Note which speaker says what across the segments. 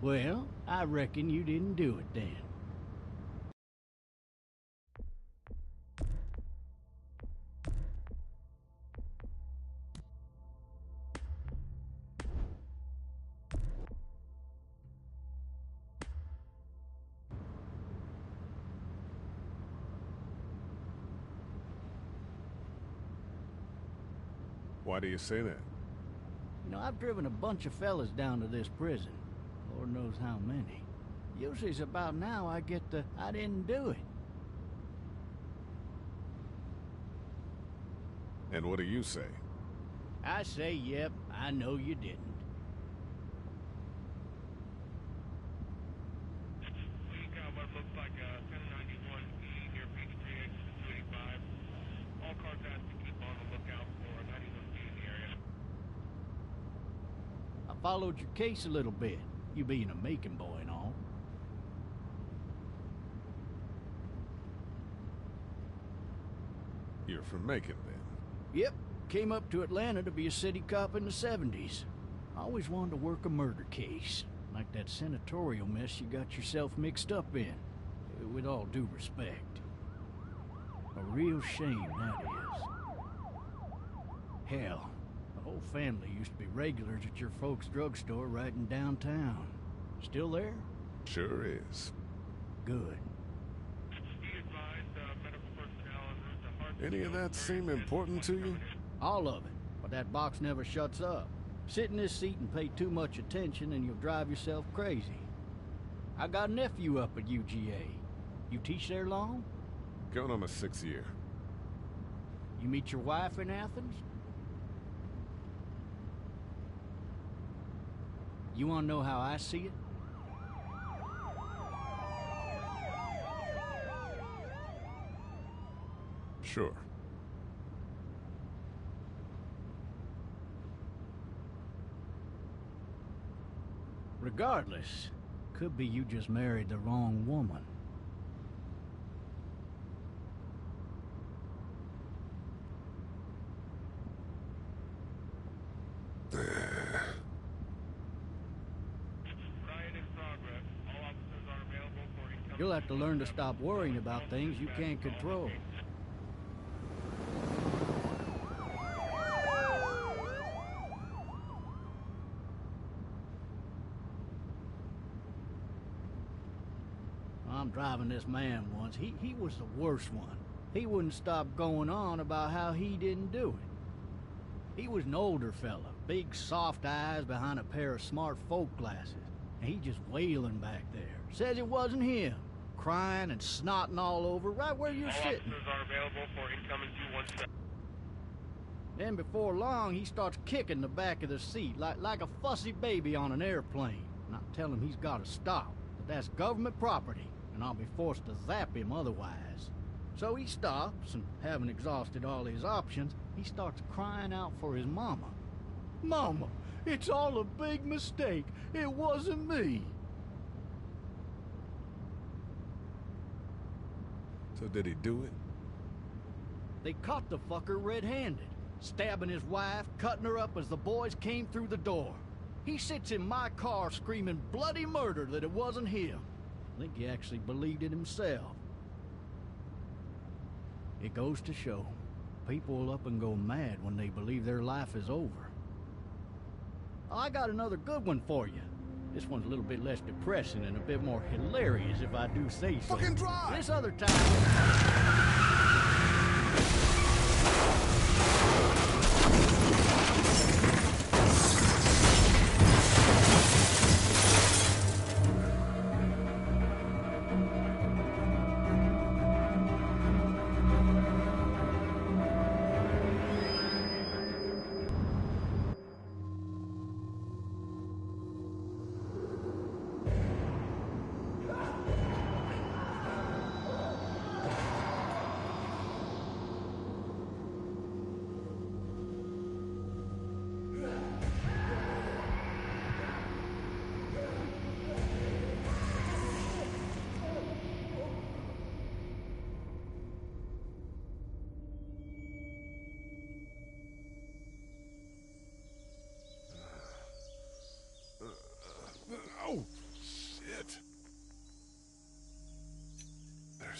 Speaker 1: Well, I reckon you didn't do it then.
Speaker 2: Why do you say that?
Speaker 1: You know, I've driven a bunch of fellas down to this prison. Lord knows how many. Usually it's about now I get the, I didn't do it.
Speaker 2: And what do you say?
Speaker 1: I say, yep, I know you didn't.
Speaker 3: We got what looks like a 1091E near Peachtree, exit 285. All cars asked to keep on the lookout for a 91B in the area.
Speaker 1: I followed your case a little bit, you being a Macon boy and all.
Speaker 2: You're from Macon, then?
Speaker 1: Yep, came up to Atlanta to be a city cop in the 70s. I always wanted to work a murder case, like that senatorial mess you got yourself mixed up in. With all due respect. A real shame, that is. Hell, the whole family used to be regulars at your folks' drugstore right in downtown. Still there?
Speaker 2: Sure is.
Speaker 1: Good.
Speaker 2: Any of that seem important to you?
Speaker 1: All of it, but that box never shuts up. Sit in this seat and pay too much attention and you'll drive yourself crazy. I got a nephew up at UGA. You teach there long?
Speaker 2: Going on my 6th year.
Speaker 1: You meet your wife in Athens? You wanna know how I see it?
Speaker 2: Sure.
Speaker 1: Regardless, could be you just married the wrong woman. You'll have to learn to stop worrying about things you can't control. I'm driving this man once. He was the worst one. He wouldn't stop going on about how he didn't do it. He was an older fella, big soft eyes behind a pair of smart folk glasses. And he just wailing back there. Says it wasn't him. Crying and snotting all over right where you're sitting.
Speaker 3: Officers are available for incoming 217.
Speaker 1: Then before long, he starts kicking the back of the seat like a fussy baby on an airplane. And I tell him he's got to stop, that that's government property, and I'll be forced to zap him otherwise. So he stops, and having exhausted all his options, he starts crying out for his mama. Mama, it's all a big mistake. It wasn't me.
Speaker 2: So did he do it?
Speaker 1: They caught the fucker red-handed, stabbing his wife, cutting her up as the boys came through the door. He sits in my car screaming bloody murder that it wasn't him. I think he actually believed it himself. It goes to show, people will up and go mad when they believe their life is over. I got another good one for you. This one's a little bit less depressing and a bit more hilarious, if I do say so.
Speaker 2: Fucking drive!
Speaker 1: This other time...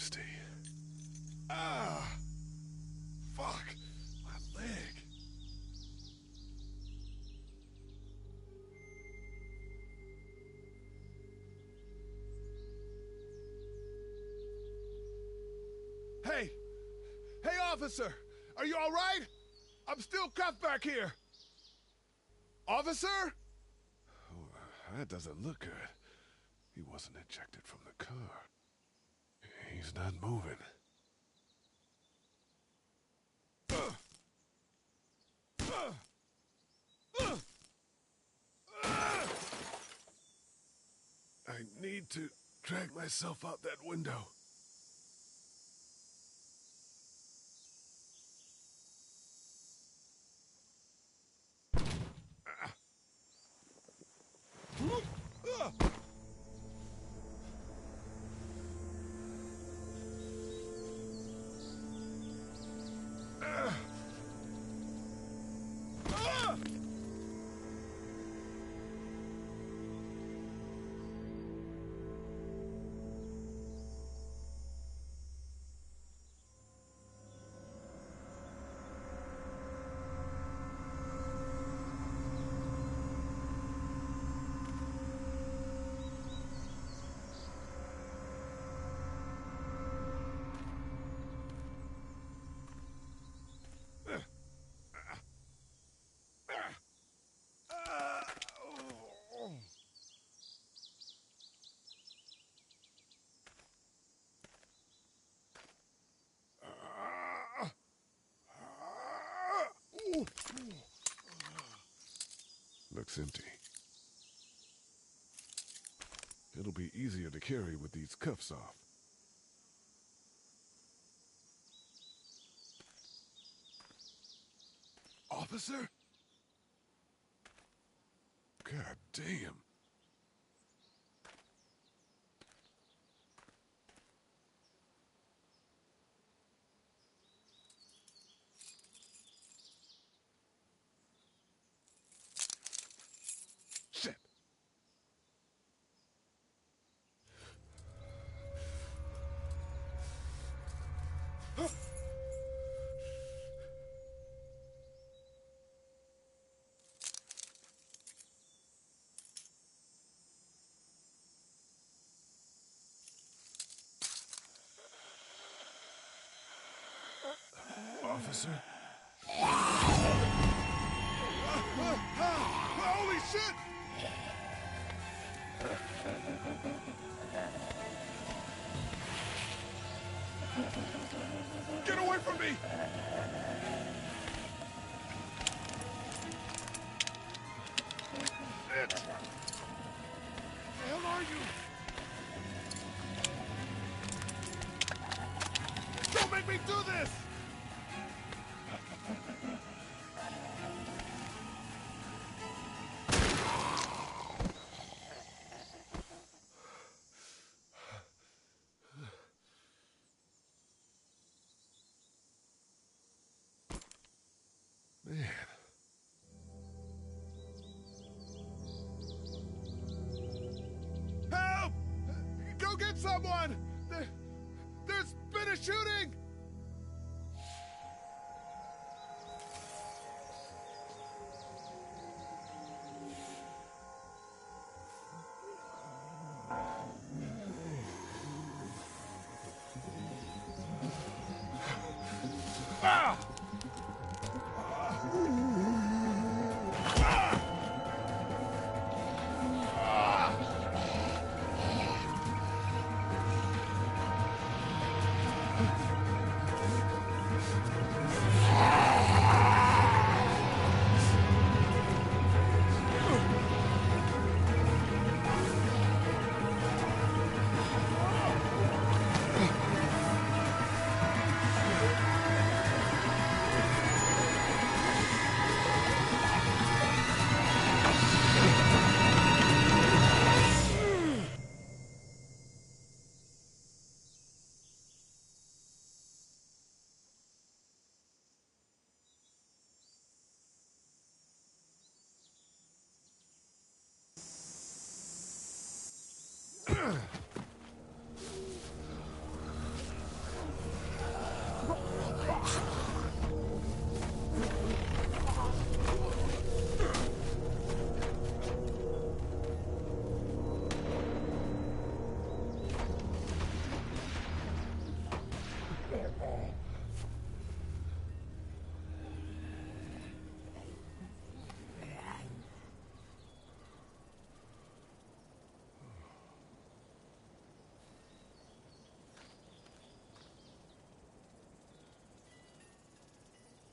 Speaker 2: thirsty. Ah! Fuck! My leg.
Speaker 4: Hey! Hey, officer! Are you all right? I'm still cuffed back here. Officer?
Speaker 2: Oh, that doesn't look good. He wasn't ejected from the car. He's not moving. I need to drag myself out that window. Looks empty. It'll be easier to carry with these cuffs off.
Speaker 4: Officer?
Speaker 2: God damn.
Speaker 4: Shit.
Speaker 2: Officer?
Speaker 4: Holy shit! Get away from me! Shit! The hell are you? Don't make me do this!
Speaker 2: Man.
Speaker 4: Help! Go get someone! There's been a shooting! Ah!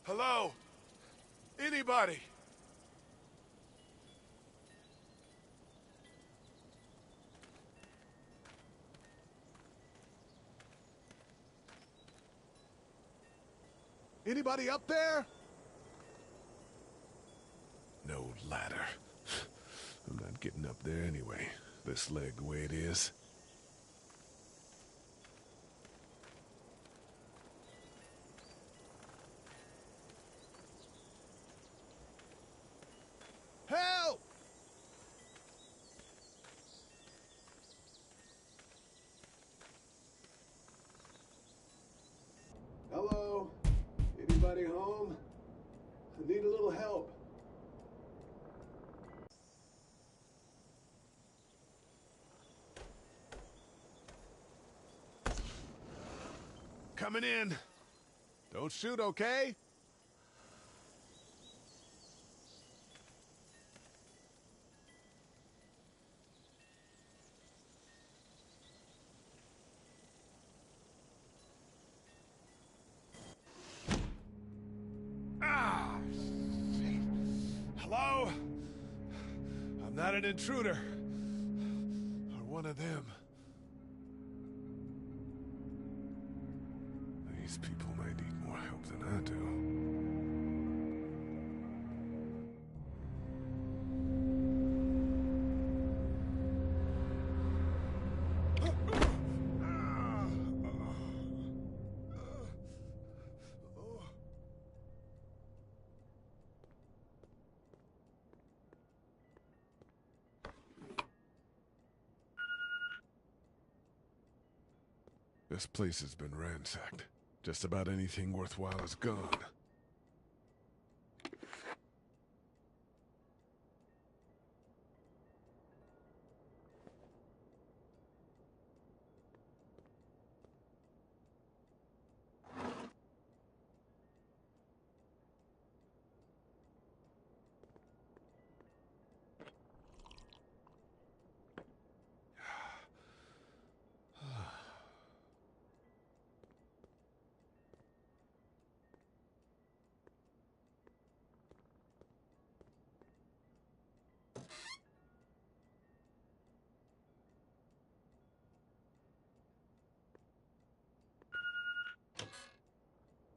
Speaker 4: Hello? Anybody? Anybody up there? No ladder. I'm not getting up there anyway. This leg the way it is. Help! Hello? Anybody home? I need a little help. Coming in. Don't shoot, okay? Ah! Shit. Hello? I'm not an intruder. Or one of them. These people might need more help than I do. This place has been ransacked. Just about anything worthwhile is gone.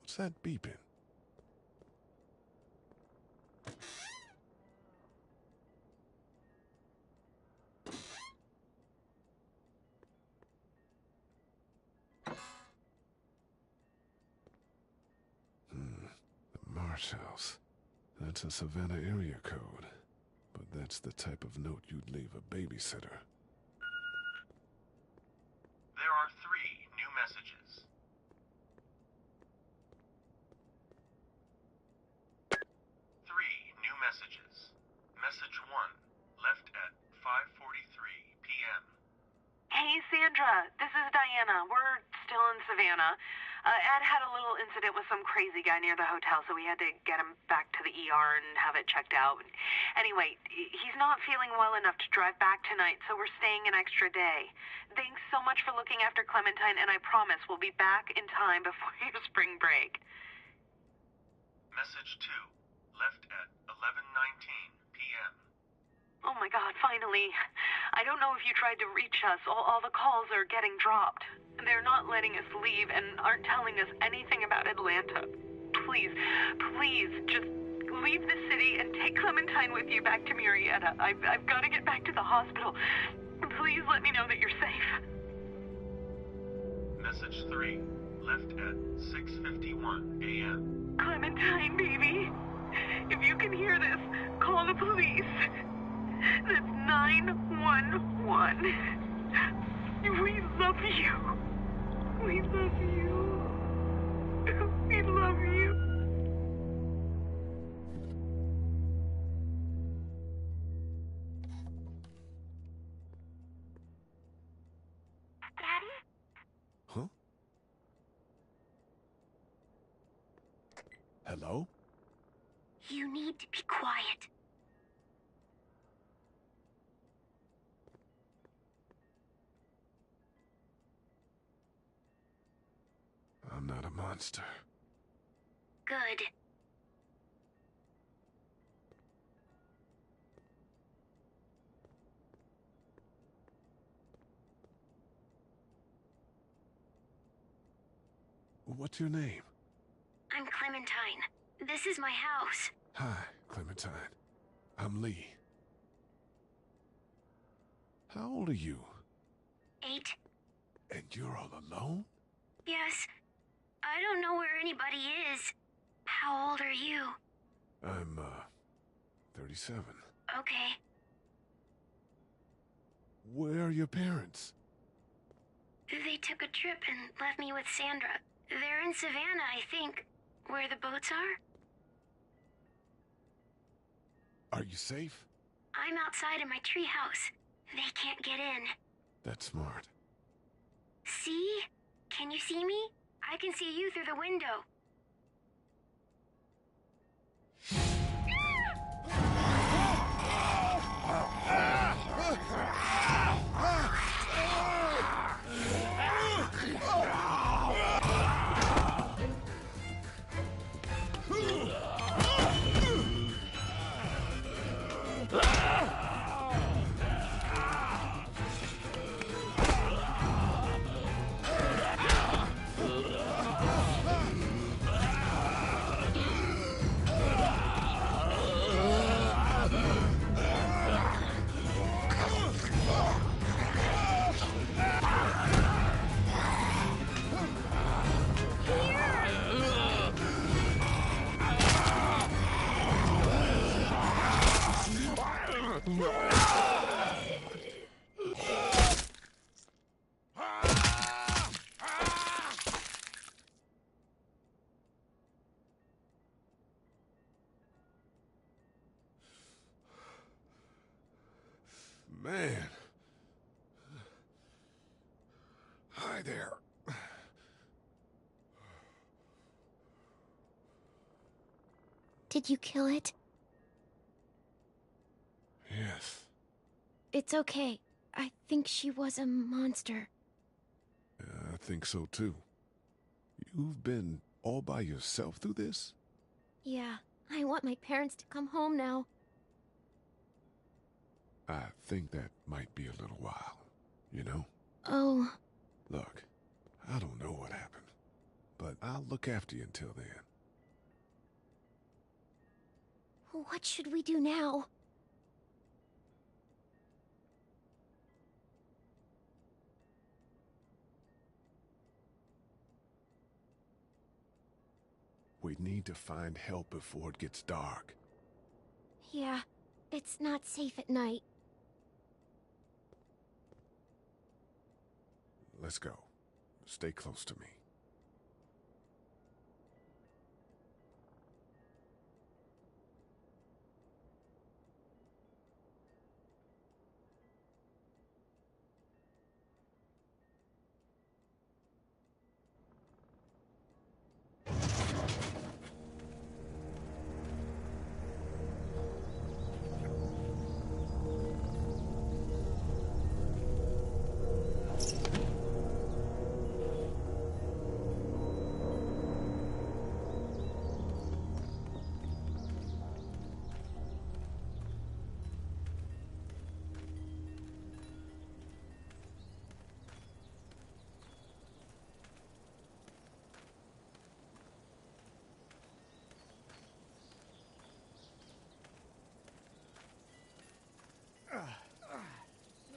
Speaker 4: What's that beeping? The Marsh House. That's a Savannah area code. But that's the type of note you'd leave a babysitter.
Speaker 5: There are 3 new messages. 3 new messages. Message 1, left at 5:43 p.m.
Speaker 6: Hey, Sandra. This is Diana. We're still in Savannah. Ed had a little incident with some crazy guy near the hotel, so we had to get him back to the ER and have it checked out. Anyway, he's not feeling well enough to drive back tonight, so we're staying an extra day. Thanks so much for looking after Clementine, and I promise we'll be back in time before your spring break.
Speaker 5: Message 2, left at 11:19 p.m.
Speaker 6: Oh my God, finally. I don't know if you tried to reach us. All the calls are getting dropped. They're not letting us leave and aren't telling us anything about Atlanta. Please, just leave the city and take Clementine with you back to Murrieta. I've got to get back to the hospital. Please let me know that you're safe.
Speaker 5: Message 3, left at 6:51 a.m.
Speaker 6: Clementine, baby. If you can hear this, call the police. That's 911. We love you. We love you. We love you. Daddy?
Speaker 4: Huh? Hello?
Speaker 7: You need to be quiet.
Speaker 2: I'm not a monster.
Speaker 7: Good.
Speaker 2: What's your name?
Speaker 7: I'm Clementine. This is my house.
Speaker 2: Hi, Clementine. I'm Lee. How old are you?
Speaker 7: 8.
Speaker 2: And you're all alone?
Speaker 7: Yes. I don't know where anybody is. How old are you?
Speaker 2: I'm, 37.
Speaker 7: Okay.
Speaker 2: Where are your parents?
Speaker 7: They took a trip and left me with Sandra. They're in Savannah, I think. Where the boats are?
Speaker 2: Are you safe?
Speaker 7: I'm outside in my treehouse. They can't get in.
Speaker 2: That's smart.
Speaker 7: See? Can you see me? I can see you through the window.
Speaker 2: Man. Hi there.
Speaker 7: Did you kill it?
Speaker 2: Yes.
Speaker 7: It's okay. I think she was a monster.
Speaker 2: I think so too. You've been all by yourself through this?
Speaker 7: Yeah, I want my parents to come home now.
Speaker 2: I think that might be a little while, you know?
Speaker 7: Oh.
Speaker 2: Look, I don't know what happened, but I'll look after you until then.
Speaker 7: What should we do now?
Speaker 2: We need to find help before it gets dark.
Speaker 7: Yeah, it's not safe at night.
Speaker 2: Let's go. Stay close to me.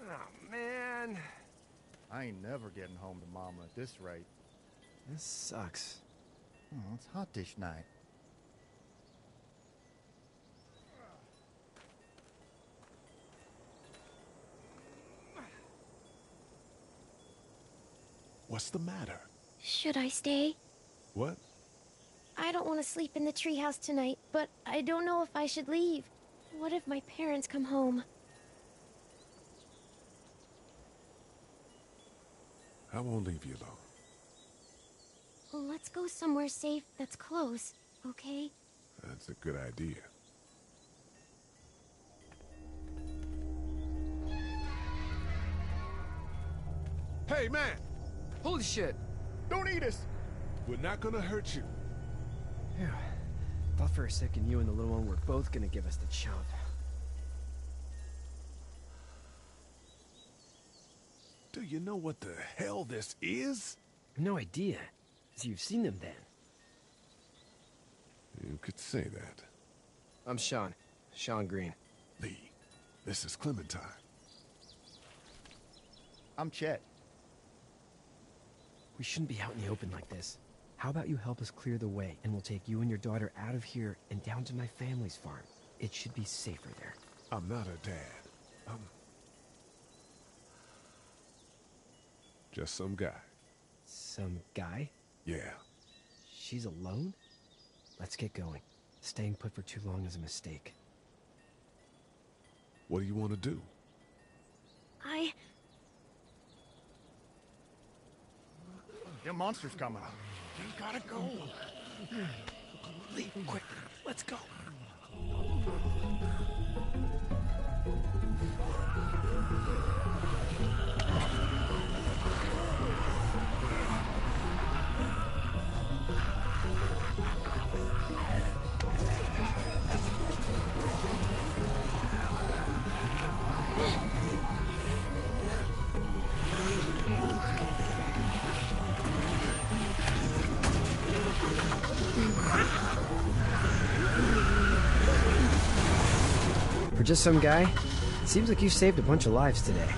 Speaker 8: Oh, man.
Speaker 9: I ain't never getting home to Mama at this rate.
Speaker 8: This sucks.
Speaker 9: Oh, it's hot this night.
Speaker 2: What's the matter?
Speaker 7: Should I stay?
Speaker 2: What?
Speaker 7: I don't want to sleep in the treehouse tonight, but I don't know if I should leave. What if my parents come home?
Speaker 2: I won't leave you alone.
Speaker 7: Let's go somewhere safe that's close, okay?
Speaker 2: That's a good idea.
Speaker 4: Hey, man!
Speaker 8: Holy shit!
Speaker 4: Don't eat us! We're not gonna hurt you.
Speaker 8: Phew. Thought for a second you and the little one were both gonna give us the chomp.
Speaker 2: Do you know what the hell this is?
Speaker 8: No idea. So you've seen them then?
Speaker 2: You could say that.
Speaker 8: I'm Sean. Sean Green.
Speaker 2: Lee, this is Clementine.
Speaker 9: I'm Chet.
Speaker 8: We shouldn't be out in the open like this. How about you help us clear the way, and we'll take you and your daughter out of here and down to my family's farm. It should be safer there.
Speaker 2: I'm not her dad. I'm just some guy.
Speaker 8: Some guy?
Speaker 2: Yeah.
Speaker 8: She's alone? Let's get going. Staying put for too long is a mistake.
Speaker 2: What do you want to do?
Speaker 9: Them monsters coming.
Speaker 2: You gotta go.
Speaker 8: Lee, quick, let's go. For just some guy, it seems like you saved a bunch of lives today.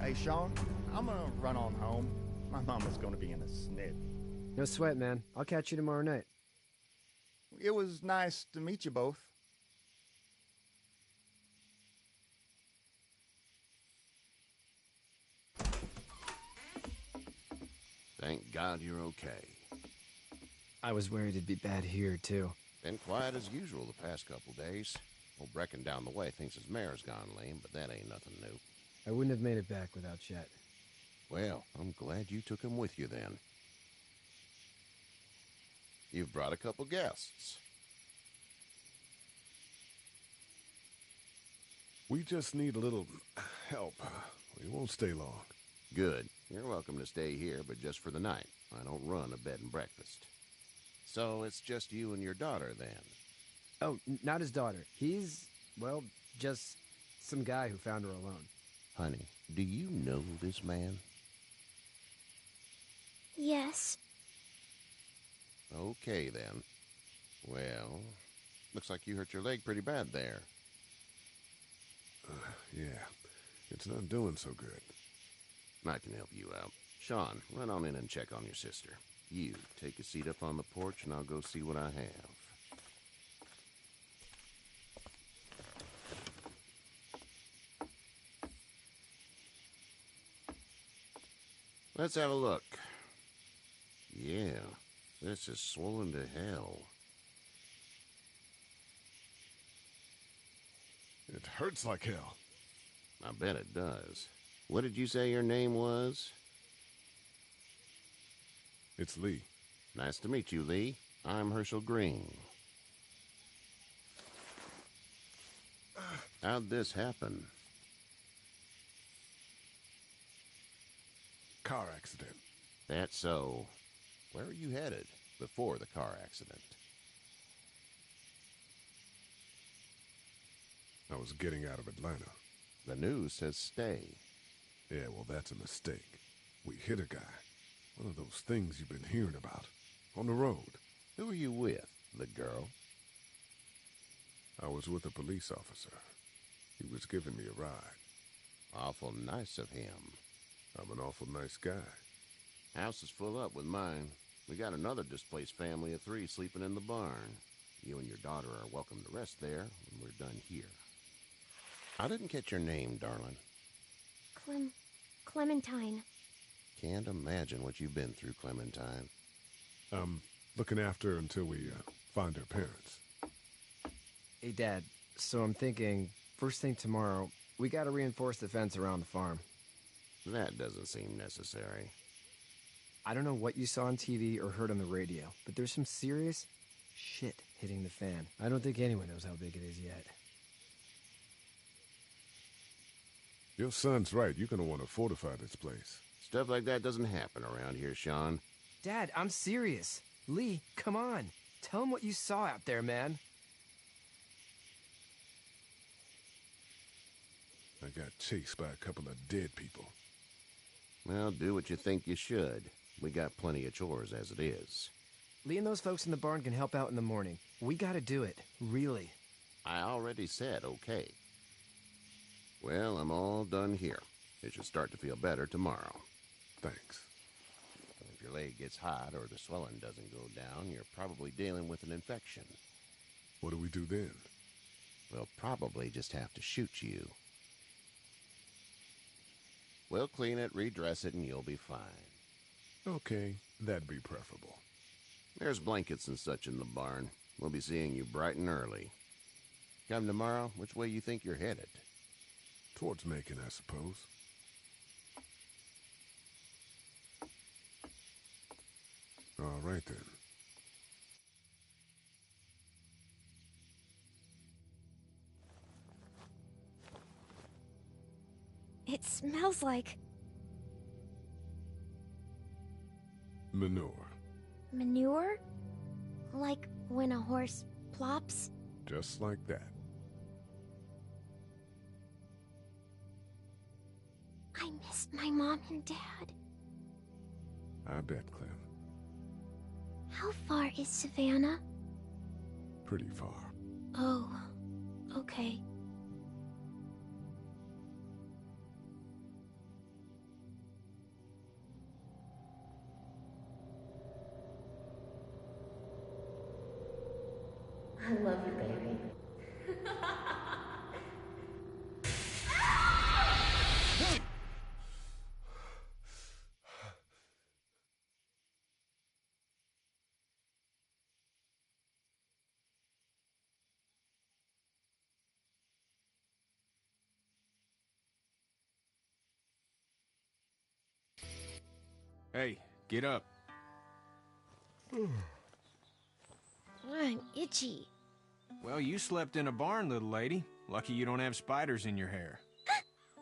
Speaker 9: Hey, Sean, I'm gonna run on home. My mama's gonna be in a snit.
Speaker 8: No sweat, man. I'll catch you tomorrow night.
Speaker 9: It was nice to meet you both.
Speaker 10: Thank God you're okay.
Speaker 8: I was worried it'd be bad here, too.
Speaker 10: Been quiet as usual the past couple days. Old Brecken down the way thinks his mare's gone lame, but that ain't nothing new.
Speaker 8: I wouldn't have made it back without Chet.
Speaker 10: Well, I'm glad you took him with you then. You've brought a couple guests.
Speaker 2: We just need a little help. We won't stay long.
Speaker 10: Good. You're welcome to stay here, but just for the night. I don't run a bed and breakfast. So it's just you and your daughter then?
Speaker 8: Oh, not his daughter. He's, well, just some guy who found her alone.
Speaker 10: Honey, do you know this man?
Speaker 7: Yes.
Speaker 10: Okay, then. Well, looks like you hurt your leg pretty bad there.
Speaker 2: Yeah, it's not doing so good.
Speaker 10: I can help you out. Sean, run on in and check on your sister. You, take a seat up on the porch and I'll go see what I have. Let's have a look. Yeah, this is swollen to hell.
Speaker 2: It hurts like hell.
Speaker 10: I bet it does. What did you say your name was?
Speaker 2: It's Lee.
Speaker 10: Nice to meet you, Lee. I'm Herschel Green. How'd this happen?
Speaker 2: Car accident.
Speaker 10: That's so. Where are you headed before the car accident?
Speaker 2: I was getting out of Atlanta.
Speaker 10: The news says stay.
Speaker 2: Yeah, well, that's a mistake. We hit a guy. One of those things you've been hearing about. On the road.
Speaker 10: Who are you with? The girl?
Speaker 2: I was with a police officer. He was giving me a ride.
Speaker 10: Awful nice of him.
Speaker 2: I'm an awful nice guy.
Speaker 10: House is full up with mine. We got another displaced family of 3 sleeping in the barn. You and your daughter are welcome to rest there when we're done here. I didn't catch your name, darling.
Speaker 7: Clementine.
Speaker 10: Can't imagine what you've been through, Clementine.
Speaker 2: I'm looking after her until we find her parents.
Speaker 8: Hey, Dad, so I'm thinking, first thing tomorrow, we gotta reinforce the fence around the farm.
Speaker 10: That doesn't seem necessary.
Speaker 8: I don't know what you saw on TV or heard on the radio, but there's some serious shit hitting the fan. I don't think anyone knows how big it is yet.
Speaker 2: Your son's right. You're gonna want to fortify this place.
Speaker 10: Stuff like that doesn't happen around here, Sean.
Speaker 8: Dad, I'm serious. Lee, come on. Tell him what you saw out there, man.
Speaker 2: I got chased by a couple of dead people.
Speaker 10: Well, do what you think you should. We got plenty of chores as it is.
Speaker 8: Lee and those folks in the barn can help out in the morning. We gotta do it. Really.
Speaker 10: I already said okay. Well, I'm all done here. It should start to feel better tomorrow.
Speaker 2: Thanks.
Speaker 10: If your leg gets hot or the swelling doesn't go down, you're probably dealing with an infection.
Speaker 2: What do we do then?
Speaker 10: We'll probably just have to shoot you. We'll clean it, redress it, and you'll be fine.
Speaker 2: Okay, that'd be preferable.
Speaker 10: There's blankets and such in the barn. We'll be seeing you bright and early. Come tomorrow, which way you think you're headed?
Speaker 2: Towards Macon, I suppose. All right, then.
Speaker 7: It smells like
Speaker 2: Manure.
Speaker 7: manure? Like when a horse plops?
Speaker 2: Just like that.
Speaker 7: I miss my mom and dad.
Speaker 2: I bet, Clem.
Speaker 7: How far is Savannah?
Speaker 2: Pretty far.
Speaker 7: Oh, okay.
Speaker 11: I love you, baby.
Speaker 12: Hey, get up.
Speaker 7: I'm itchy.
Speaker 12: Well, you slept in a barn, little lady. Lucky you don't have spiders in your hair.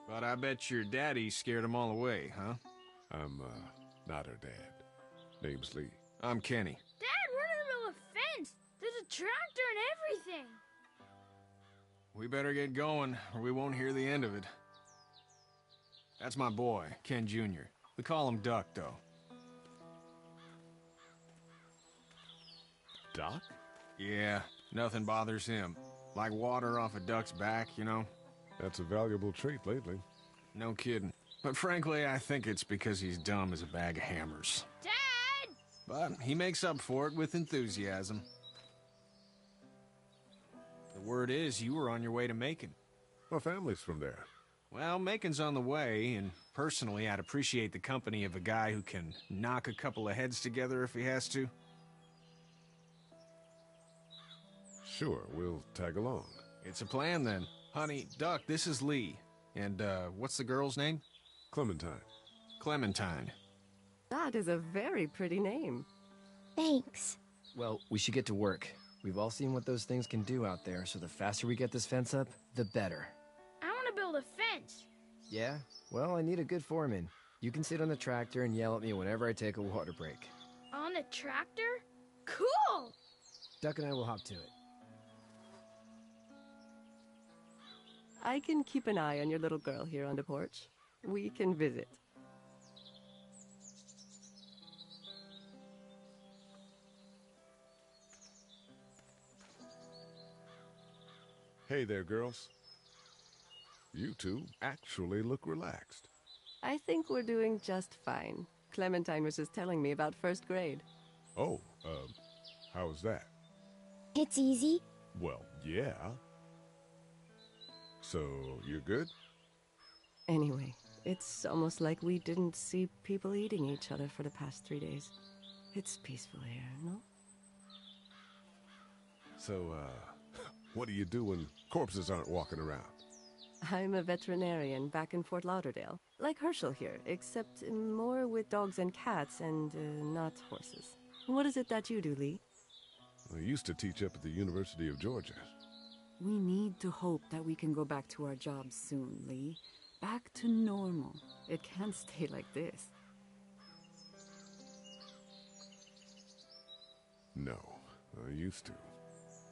Speaker 12: But I bet your daddy scared them all away, huh?
Speaker 2: I'm, not her dad. Name's Lee.
Speaker 12: I'm Kenny.
Speaker 13: Dad, we're in the middle of a fence. There's a tractor and everything.
Speaker 12: We better get going, or we won't hear the end of it. That's my boy, Ken Jr. We call him Duck, though.
Speaker 2: Doc?
Speaker 12: Yeah, nothing bothers him. Like water off a duck's back, you know?
Speaker 2: That's a valuable trait lately.
Speaker 12: No kidding. But frankly, I think it's because he's dumb as a bag of hammers.
Speaker 13: Dad!
Speaker 12: But he makes up for it with enthusiasm. The word is you were on your way to Macon.
Speaker 2: My family's from there.
Speaker 12: Well, Macon's on the way, and personally, I'd appreciate the company of a guy who can knock a couple of heads together if he has to.
Speaker 2: Sure, we'll tag along.
Speaker 12: It's a plan, then. Honey, Duck, this is Lee. And, what's the girl's name?
Speaker 2: Clementine.
Speaker 12: Clementine.
Speaker 11: That is a very pretty name.
Speaker 7: Thanks.
Speaker 8: Well, we should get to work. We've all seen what those things can do out there, so the faster we get this fence up, the better.
Speaker 13: I want to build a fence.
Speaker 8: Yeah? Well, I need a good foreman. You can sit on the tractor and yell at me whenever I take a water break.
Speaker 13: On a tractor? Cool!
Speaker 8: Duck and I will hop to it.
Speaker 11: I can keep an eye on your little girl here on the porch. We can visit.
Speaker 2: Hey there, girls. You two actually look relaxed.
Speaker 11: I think we're doing just fine. Clementine was just telling me about first grade.
Speaker 2: Oh, how's that?
Speaker 7: It's easy.
Speaker 2: Well, yeah. So, you're good?
Speaker 11: Anyway, it's almost like we didn't see people eating each other for the past 3 days. It's peaceful here, no?
Speaker 2: So, what do you do when corpses aren't walking around?
Speaker 11: I'm a veterinarian back in Fort Lauderdale. Like Herschel here, except more with dogs and cats and not horses. What is it that you do, Lee?
Speaker 2: I used to teach up at the University of Georgia.
Speaker 14: We need to hope that we can go back to our jobs soon, Lee. Back to normal. It can't stay like this.
Speaker 2: No, I used to.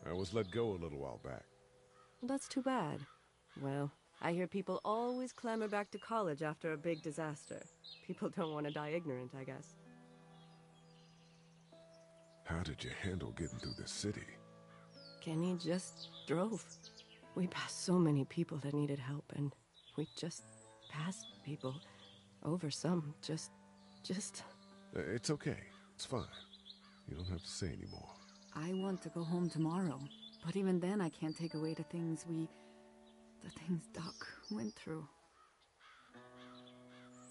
Speaker 2: I was let go a little while back.
Speaker 11: That's too bad. Well, I hear people always clamor back to college after a big disaster. People don't want to die ignorant, I guess.
Speaker 2: How did you handle getting through the city?
Speaker 11: Kenny just drove. We passed so many people that needed help, and we just passed people over some. Just...
Speaker 2: It's okay. It's fine. You don't have to say anymore.
Speaker 14: I want to go home tomorrow, but even then I can't take away the things Doc went through.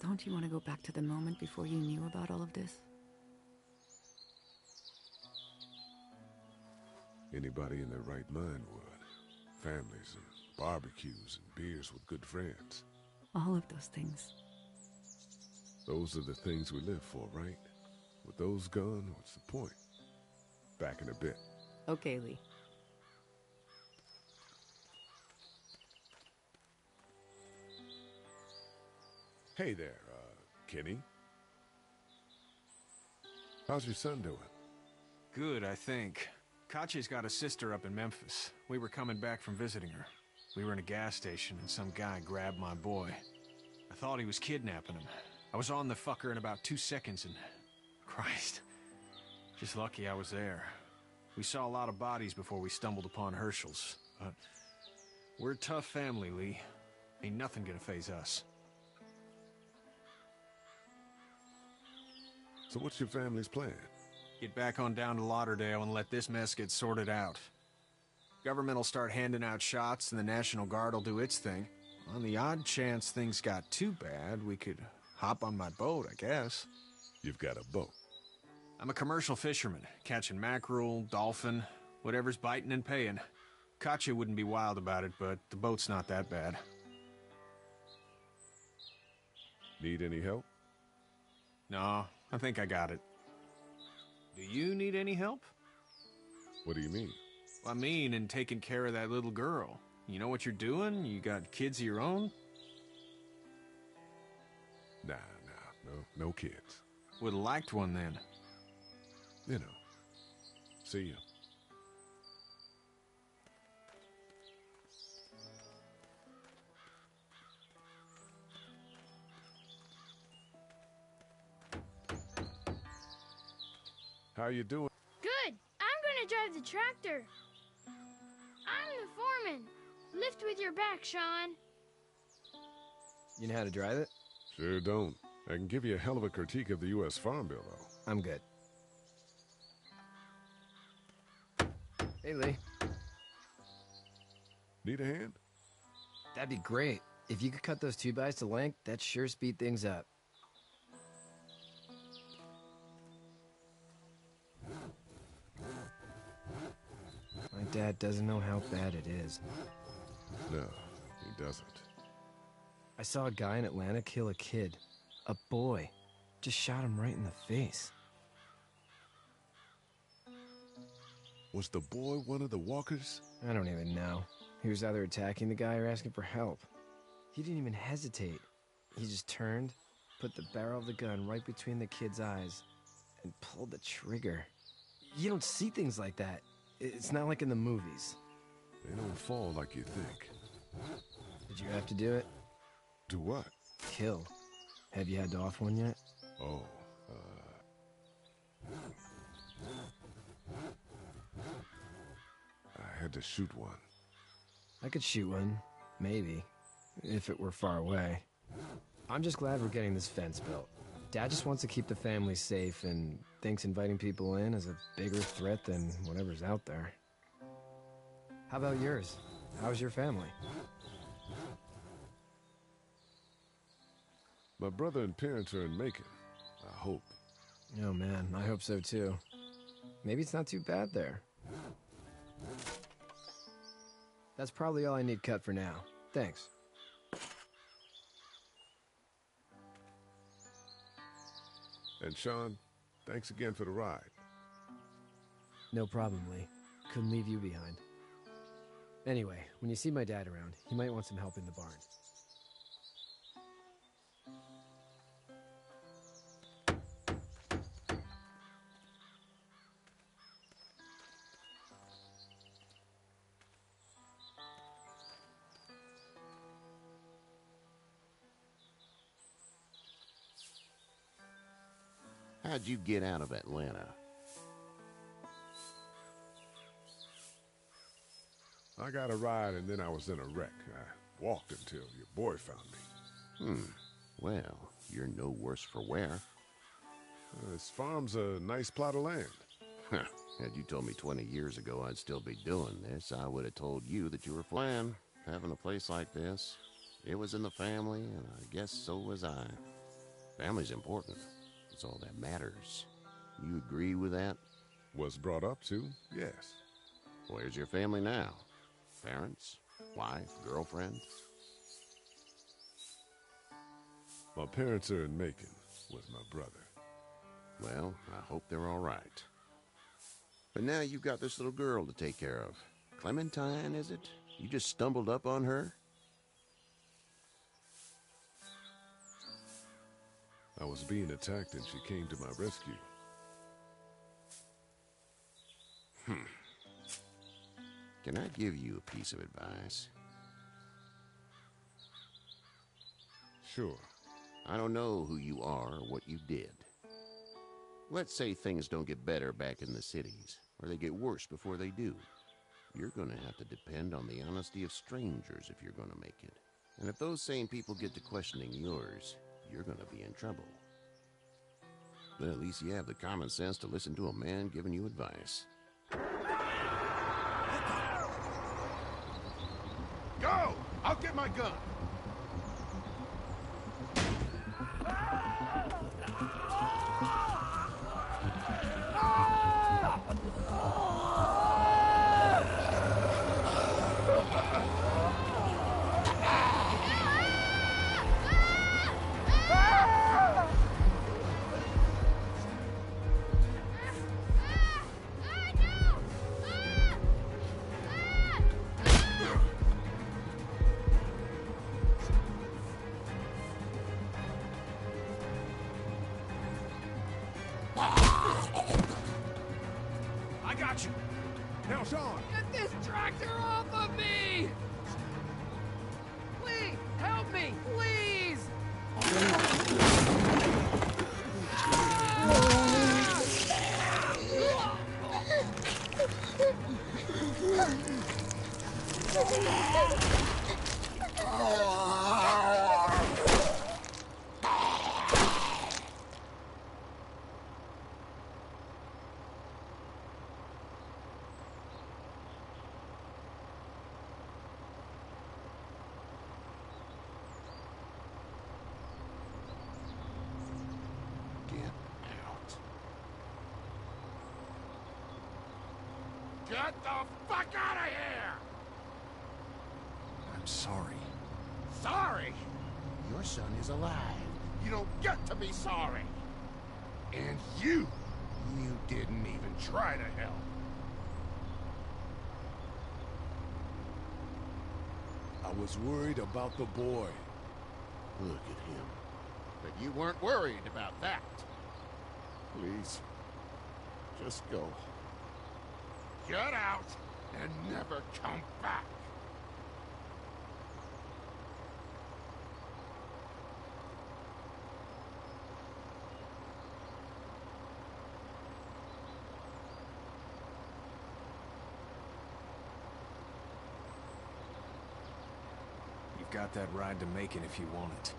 Speaker 14: Don't you want to go back to the moment before you knew about all of this?
Speaker 2: Anybody in their right mind would. Families and barbecues and beers with good friends.
Speaker 14: All of those things.
Speaker 2: Those are the things we live for, right? With those gone, what's the point? Back in a bit.
Speaker 11: Okay, Lee.
Speaker 2: Hey there, Kenny. How's your son doing?
Speaker 12: Good, I think. Katya's got a sister up in Memphis. We were coming back from visiting her. We were in a gas station and some guy grabbed my boy. I thought he was kidnapping him. I was on the fucker in about 2 seconds and... Christ. Just lucky I was there. We saw a lot of bodies before we stumbled upon Herschel's. But we're a tough family, Lee. Ain't nothing gonna faze us.
Speaker 2: So what's your family's plan?
Speaker 12: Get back on down to Lauderdale and let this mess get sorted out. Government will start handing out shots and the National Guard will do its thing. On the odd chance things got too bad, we could hop on my boat, I guess.
Speaker 2: You've got a boat?
Speaker 12: I'm a commercial fisherman, catching mackerel, dolphin, whatever's biting and paying. Katya wouldn't be wild about it, but the boat's not that bad.
Speaker 2: Need any help?
Speaker 12: No, I think I got it. Do you need any help?
Speaker 2: What do you mean?
Speaker 12: I mean, in taking care of that little girl. You know what you're doing? You got kids of your own?
Speaker 2: Nah, no kids.
Speaker 12: Would've liked one then.
Speaker 2: You know. See ya. How you doing?
Speaker 13: Good. I'm gonna drive the tractor. I'm the foreman. Lift with your back, Sean.
Speaker 8: You know how to drive it?
Speaker 2: Sure don't. I can give you a hell of a critique of the U.S. Farm Bill, though.
Speaker 8: I'm good. Hey, Lee.
Speaker 2: Need a hand?
Speaker 8: That'd be great. If you could cut those 2x to length, that'd sure speed things up. My dad doesn't know how bad it is.
Speaker 2: No, he doesn't.
Speaker 8: I saw a guy in Atlanta kill a kid. A boy. Just shot him right in the face.
Speaker 2: Was the boy one of the walkers?
Speaker 8: I don't even know. He was either attacking the guy or asking for help. He didn't even hesitate. He just turned, put the barrel of the gun right between the kid's eyes, and pulled the trigger. You don't see things like that. It's not like in the movies.
Speaker 2: They don't fall like you think.
Speaker 8: Did you have to do it?
Speaker 2: Do what?
Speaker 8: Kill. Have you had to off one yet?
Speaker 2: Oh, I had to shoot one.
Speaker 8: I could shoot one. Maybe. If it were far away. I'm just glad we're getting this fence built. Dad just wants to keep the family safe and thinks inviting people in is a bigger threat than whatever's out there. How about yours? How's your family?
Speaker 2: My brother and parents are in Macon. I hope.
Speaker 8: Oh man, I hope so too. Maybe it's not too bad there. That's probably all I need cut for now. Thanks.
Speaker 2: And Sean, thanks again for the ride.
Speaker 8: No problem, Lee. Couldn't leave you behind. Anyway, when you see my dad around, he might want some help in the barn.
Speaker 10: How'd you get out of Atlanta?
Speaker 2: I got a ride and then I was in a wreck. I walked until your boy found me.
Speaker 10: Well, you're no worse for wear.
Speaker 2: This farm's a nice plot of land.
Speaker 10: Had you told me 20 years ago I'd still be doing this, I would have told you that you were flying, having a place like this. It was in the family, and I guess so was I. Family's important. It's all that matters. You agree with that?
Speaker 2: Was brought up to, yes.
Speaker 10: Where's your family now? Parents? Wife? Girlfriend?
Speaker 2: My parents are in Macon with my brother.
Speaker 10: Well, I hope they're all right. But now you've got this little girl to take care of. Clementine, is it? You just stumbled up on her?
Speaker 2: I was being attacked and she came to my rescue.
Speaker 10: Can I give you a piece of advice?
Speaker 2: Sure.
Speaker 10: I don't know who you are or what you did. Let's say things don't get better back in the cities, or they get worse before they do. You're gonna have to depend on the honesty of strangers if you're gonna make it. And if those same people get to questioning yours, you're gonna be in trouble. But at least you have the common sense to listen to a man giving you advice.
Speaker 4: Go! I'll get my gun. I got you. Now, Sean.
Speaker 8: Get this tractor off of me! Please, help me, please!
Speaker 4: Get the fuck out of here!
Speaker 12: I'm sorry.
Speaker 4: Sorry? Your son is alive. You don't get to be sorry. And you didn't even try to help.
Speaker 2: I was worried about the boy.
Speaker 10: Look at him.
Speaker 4: But you weren't worried about that.
Speaker 2: Please, just go.
Speaker 4: Get out and never come back.
Speaker 12: You've got that ride to Macon if you want it.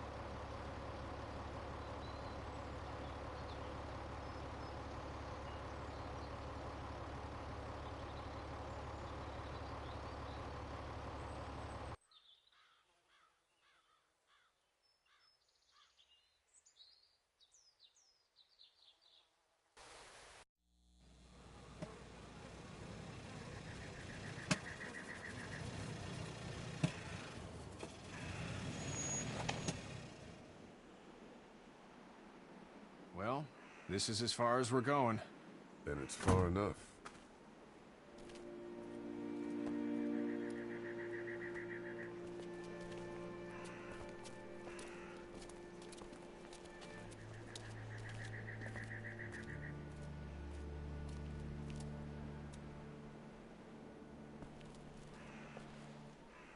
Speaker 12: Well, this is as far as we're going.
Speaker 2: Then it's far enough.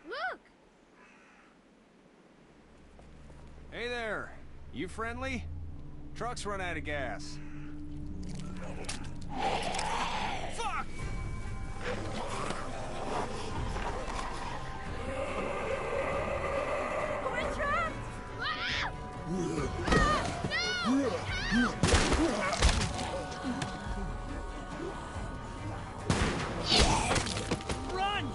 Speaker 13: Look!
Speaker 12: Hey there. You friendly? Truck's run out of gas. Fuck!
Speaker 13: We're trapped! Ah! No!
Speaker 15: Run!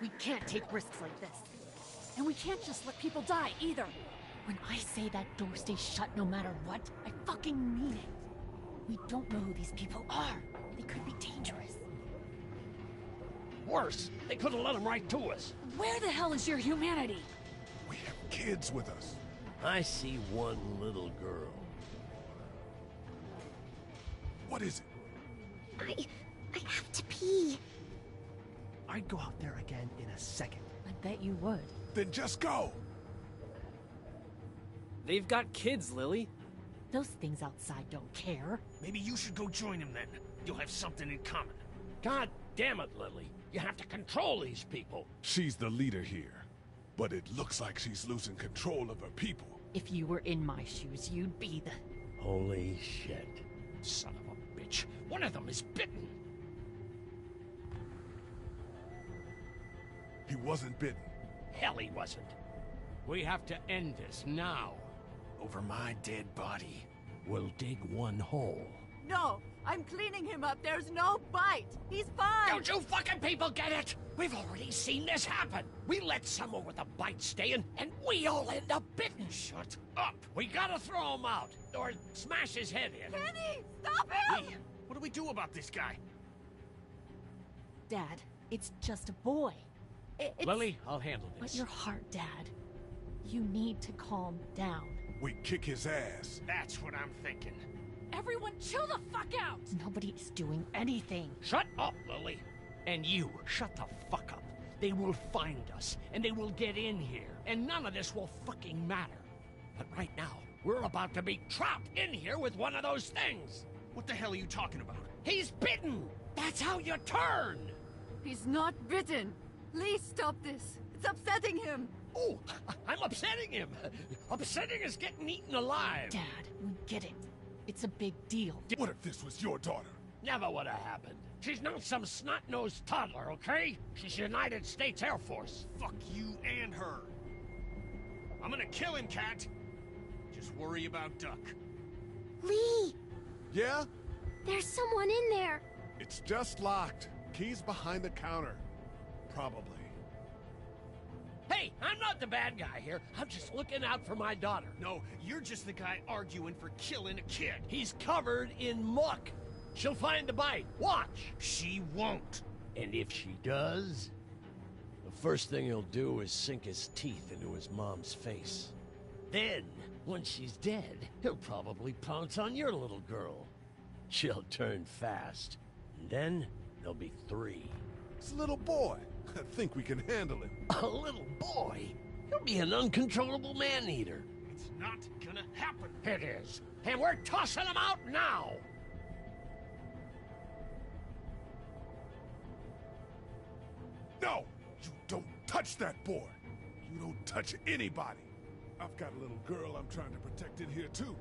Speaker 16: We can't take risks like this. And we can't just let people die, either. When I say that door stays shut no matter what, I fucking mean it. We don't know who these people are. They could be dangerous.
Speaker 15: Worse, they could have let them right to us.
Speaker 16: Where the hell is your humanity?
Speaker 2: We have kids with us.
Speaker 15: I see one little girl.
Speaker 2: What is it?
Speaker 7: I have to pee.
Speaker 15: I'd go out there again in a second.
Speaker 16: I bet you would.
Speaker 2: Then just go.
Speaker 8: They've got kids, Lily.
Speaker 16: Those things outside don't care.
Speaker 15: Maybe you should go join them then. You'll have something in common. God damn it, Lily. You have to control these people.
Speaker 2: She's the leader here, but it looks like she's losing control of her people.
Speaker 16: If you were in my shoes, you'd be the...
Speaker 15: Holy shit. Son of a bitch. One of them is bitten.
Speaker 2: He wasn't bitten.
Speaker 15: Hell, he wasn't. We have to end this now.
Speaker 12: Over my dead body.
Speaker 15: We'll dig one hole.
Speaker 11: No, I'm cleaning him up. There's no bite. He's fine.
Speaker 15: Don't you fucking people get it? We've already seen this happen. We let someone with a bite stay in, and we all end up bitten. Shut up. We gotta throw him out, or smash his head in.
Speaker 11: Kenny, stop him!
Speaker 15: Hey, what do we do about this guy?
Speaker 16: Dad, it's just a boy. It's...
Speaker 15: Lily, I'll handle this.
Speaker 16: But your heart, Dad. You need to calm down.
Speaker 2: We kick his ass.
Speaker 15: That's what I'm thinking.
Speaker 16: Everyone chill the fuck out! Nobody is doing anything.
Speaker 15: Shut up, Lily. And you, shut the fuck up. They will find us, and they will get in here, and none of this will fucking matter. But right now, we're about to be trapped in here with one of those things.
Speaker 12: What the hell are you talking about?
Speaker 15: He's bitten! That's how you turn!
Speaker 11: He's not bitten. Please stop this. It's upsetting him.
Speaker 15: Oh, I'm upsetting him. Upsetting is getting eaten alive.
Speaker 16: Dad, we get it. It's a big deal.
Speaker 2: What if this was your daughter?
Speaker 15: Never would have happened. She's not some snot-nosed toddler, okay? She's United States Air Force.
Speaker 12: Fuck you and her. I'm gonna kill him, Cat. Just worry about Duck.
Speaker 7: Lee!
Speaker 2: Yeah?
Speaker 7: There's someone in there.
Speaker 2: It's just locked. Key's behind the counter. Probably.
Speaker 15: Hey, I'm not the bad guy here. I'm just looking out for my daughter.
Speaker 12: No, you're just the guy arguing for killing a kid.
Speaker 15: He's covered in muck. She'll find the bite. Watch.
Speaker 12: She won't.
Speaker 15: And if she does, the first thing he'll do is sink his teeth into his mom's face. Then, once she's dead, he'll probably pounce on your little girl. She'll turn fast. And then, there'll be 3.
Speaker 2: It's a little boy. I think we can handle him.
Speaker 15: A little boy? He'll be an uncontrollable man-eater.
Speaker 12: It's not gonna happen.
Speaker 15: It is. And we're tossing him out now!
Speaker 2: No! You don't touch that boy! You don't touch anybody! I've got a little girl I'm trying to protect in here, too.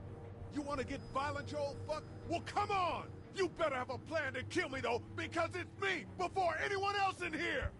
Speaker 2: You want to get violent, you old fuck? Well, come on! You better have a plan to kill me, though, because it's me before anyone else in here!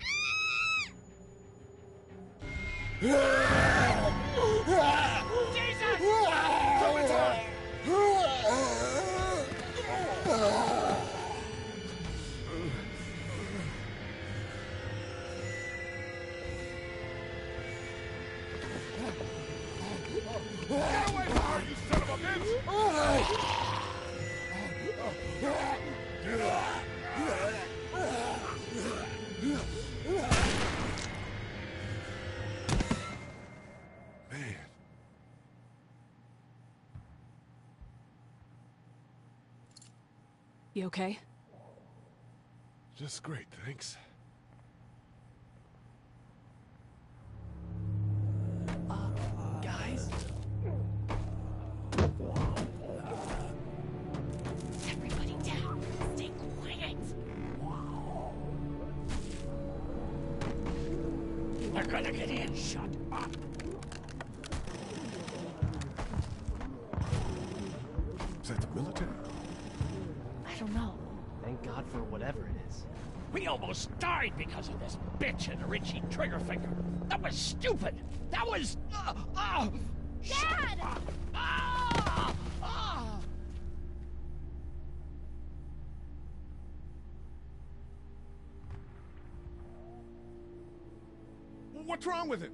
Speaker 2: Man.
Speaker 16: You okay?
Speaker 2: Just great, thanks.
Speaker 16: Guys? Everybody down! Stay quiet!
Speaker 15: They're gonna get in. Shut up.
Speaker 2: Is that the military?
Speaker 16: I don't know.
Speaker 17: Thank God for whatever it is.
Speaker 15: We almost died because of this bitch and the Richie Triggerfinger. That was stupid. That was...
Speaker 13: Dad!
Speaker 2: What's wrong with it?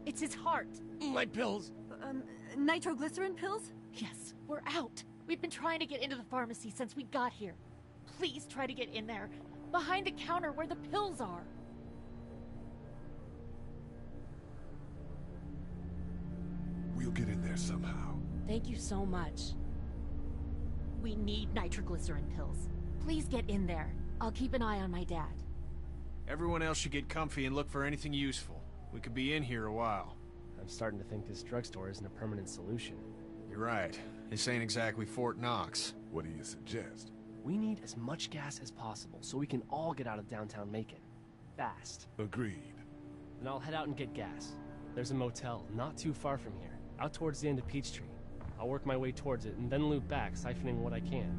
Speaker 16: It's his heart.
Speaker 15: My pills.
Speaker 16: Nitroglycerin pills? Yes, we're out. We've been trying to get into the pharmacy since we got here. Please try to get in there. Behind the counter where the pills are.
Speaker 2: We'll get in there somehow.
Speaker 16: Thank you so much. We need nitroglycerin pills. Please get in there. I'll keep an eye on my dad.
Speaker 12: Everyone else should get comfy and look for anything useful. We could be in here a while.
Speaker 17: I'm starting to think this drugstore isn't a permanent solution.
Speaker 12: You're right. This ain't exactly Fort Knox.
Speaker 2: What do you suggest?
Speaker 17: We need as much gas as possible so we can all get out of downtown Macon. Fast.
Speaker 2: Agreed.
Speaker 17: Then I'll head out and get gas. There's a motel not too far from here, out towards the end of Peachtree. I'll work my way towards it and then loop back, siphoning what I can.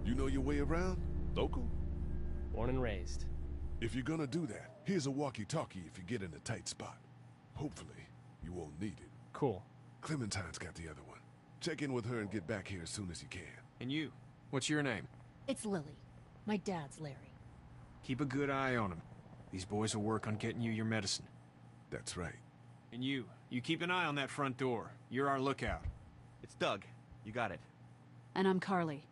Speaker 2: You know your way around? Local?
Speaker 17: Born and raised.
Speaker 2: If you're gonna do that, here's a walkie-talkie if you get in a tight spot. Hopefully, you won't need it.
Speaker 17: Cool.
Speaker 2: Clementine's got the other one. Check in with her and get back here as soon as you can.
Speaker 12: And you? What's your name?
Speaker 16: It's Lily. My dad's Larry.
Speaker 12: Keep a good eye on him. These boys will work on getting you your medicine.
Speaker 2: That's right.
Speaker 12: And you keep an eye on that front door. You're our lookout.
Speaker 18: It's Doug. You got it.
Speaker 14: And I'm Carly.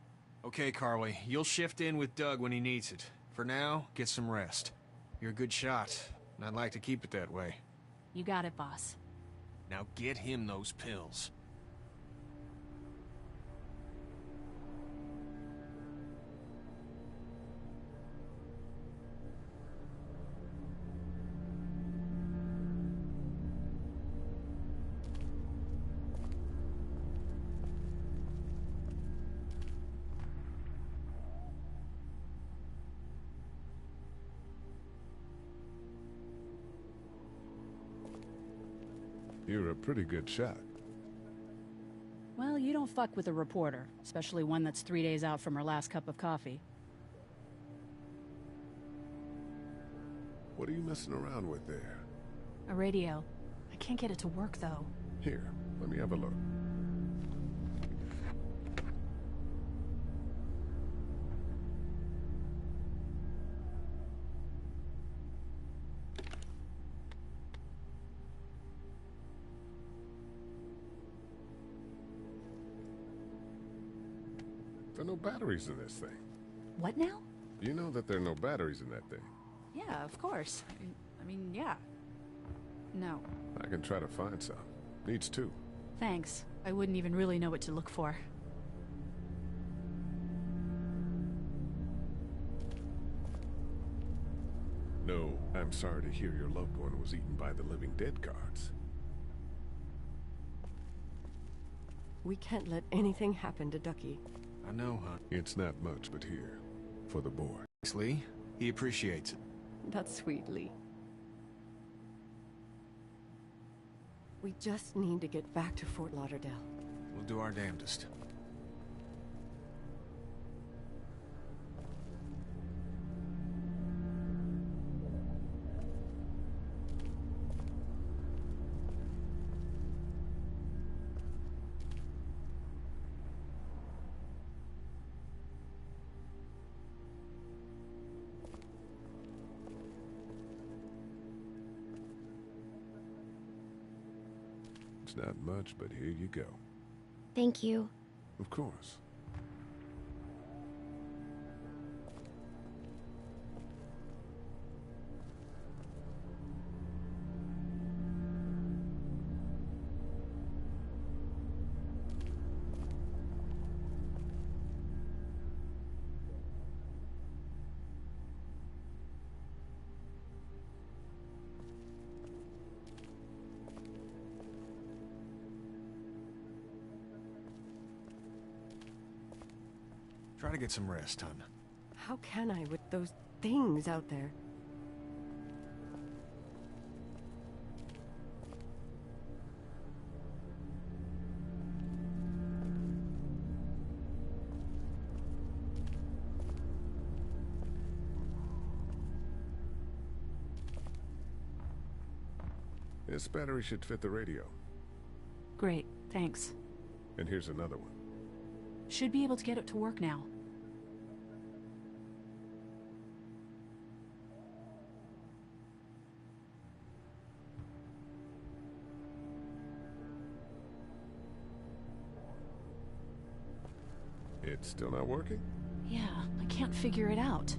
Speaker 12: Okay, Carly. You'll shift in with Doug when he needs it. For now, get some rest. You're a good shot, and I'd like to keep it that way.
Speaker 14: You got it, boss.
Speaker 12: Now get him those pills.
Speaker 2: You're a pretty good shot.
Speaker 14: Well, you don't fuck with a reporter, especially one that's 3 days out from her last cup of coffee.
Speaker 2: What are you messing around with there?
Speaker 14: A radio. I can't get it to work, though.
Speaker 2: Here, let me have a look. There are no batteries in this thing.
Speaker 14: What now?
Speaker 2: You know that there are no batteries in that thing.
Speaker 14: Yeah, of course. I mean, yeah. No.
Speaker 2: I can try to find some. Needs two.
Speaker 14: Thanks. I wouldn't even really know what to look for.
Speaker 2: No, I'm sorry to hear your loved one was eaten by the living dead guards.
Speaker 11: We can't let anything happen to Ducky.
Speaker 12: I know, hon.
Speaker 2: It's not much, but here, for the boy.
Speaker 12: Thanks, Lee. He appreciates it.
Speaker 11: That's sweet, Lee. We just need to get back to Fort Lauderdale.
Speaker 12: We'll do our damnedest.
Speaker 2: It's not much, but here you go.
Speaker 7: Thank you.
Speaker 2: Of course.
Speaker 12: Try to get some rest, hon.
Speaker 11: How can I with those things out there?
Speaker 2: This battery should fit the radio.
Speaker 16: Great, thanks.
Speaker 2: And here's another one.
Speaker 16: Should be able to get it to work now.
Speaker 2: It's still not working?
Speaker 16: Yeah, I can't figure it out.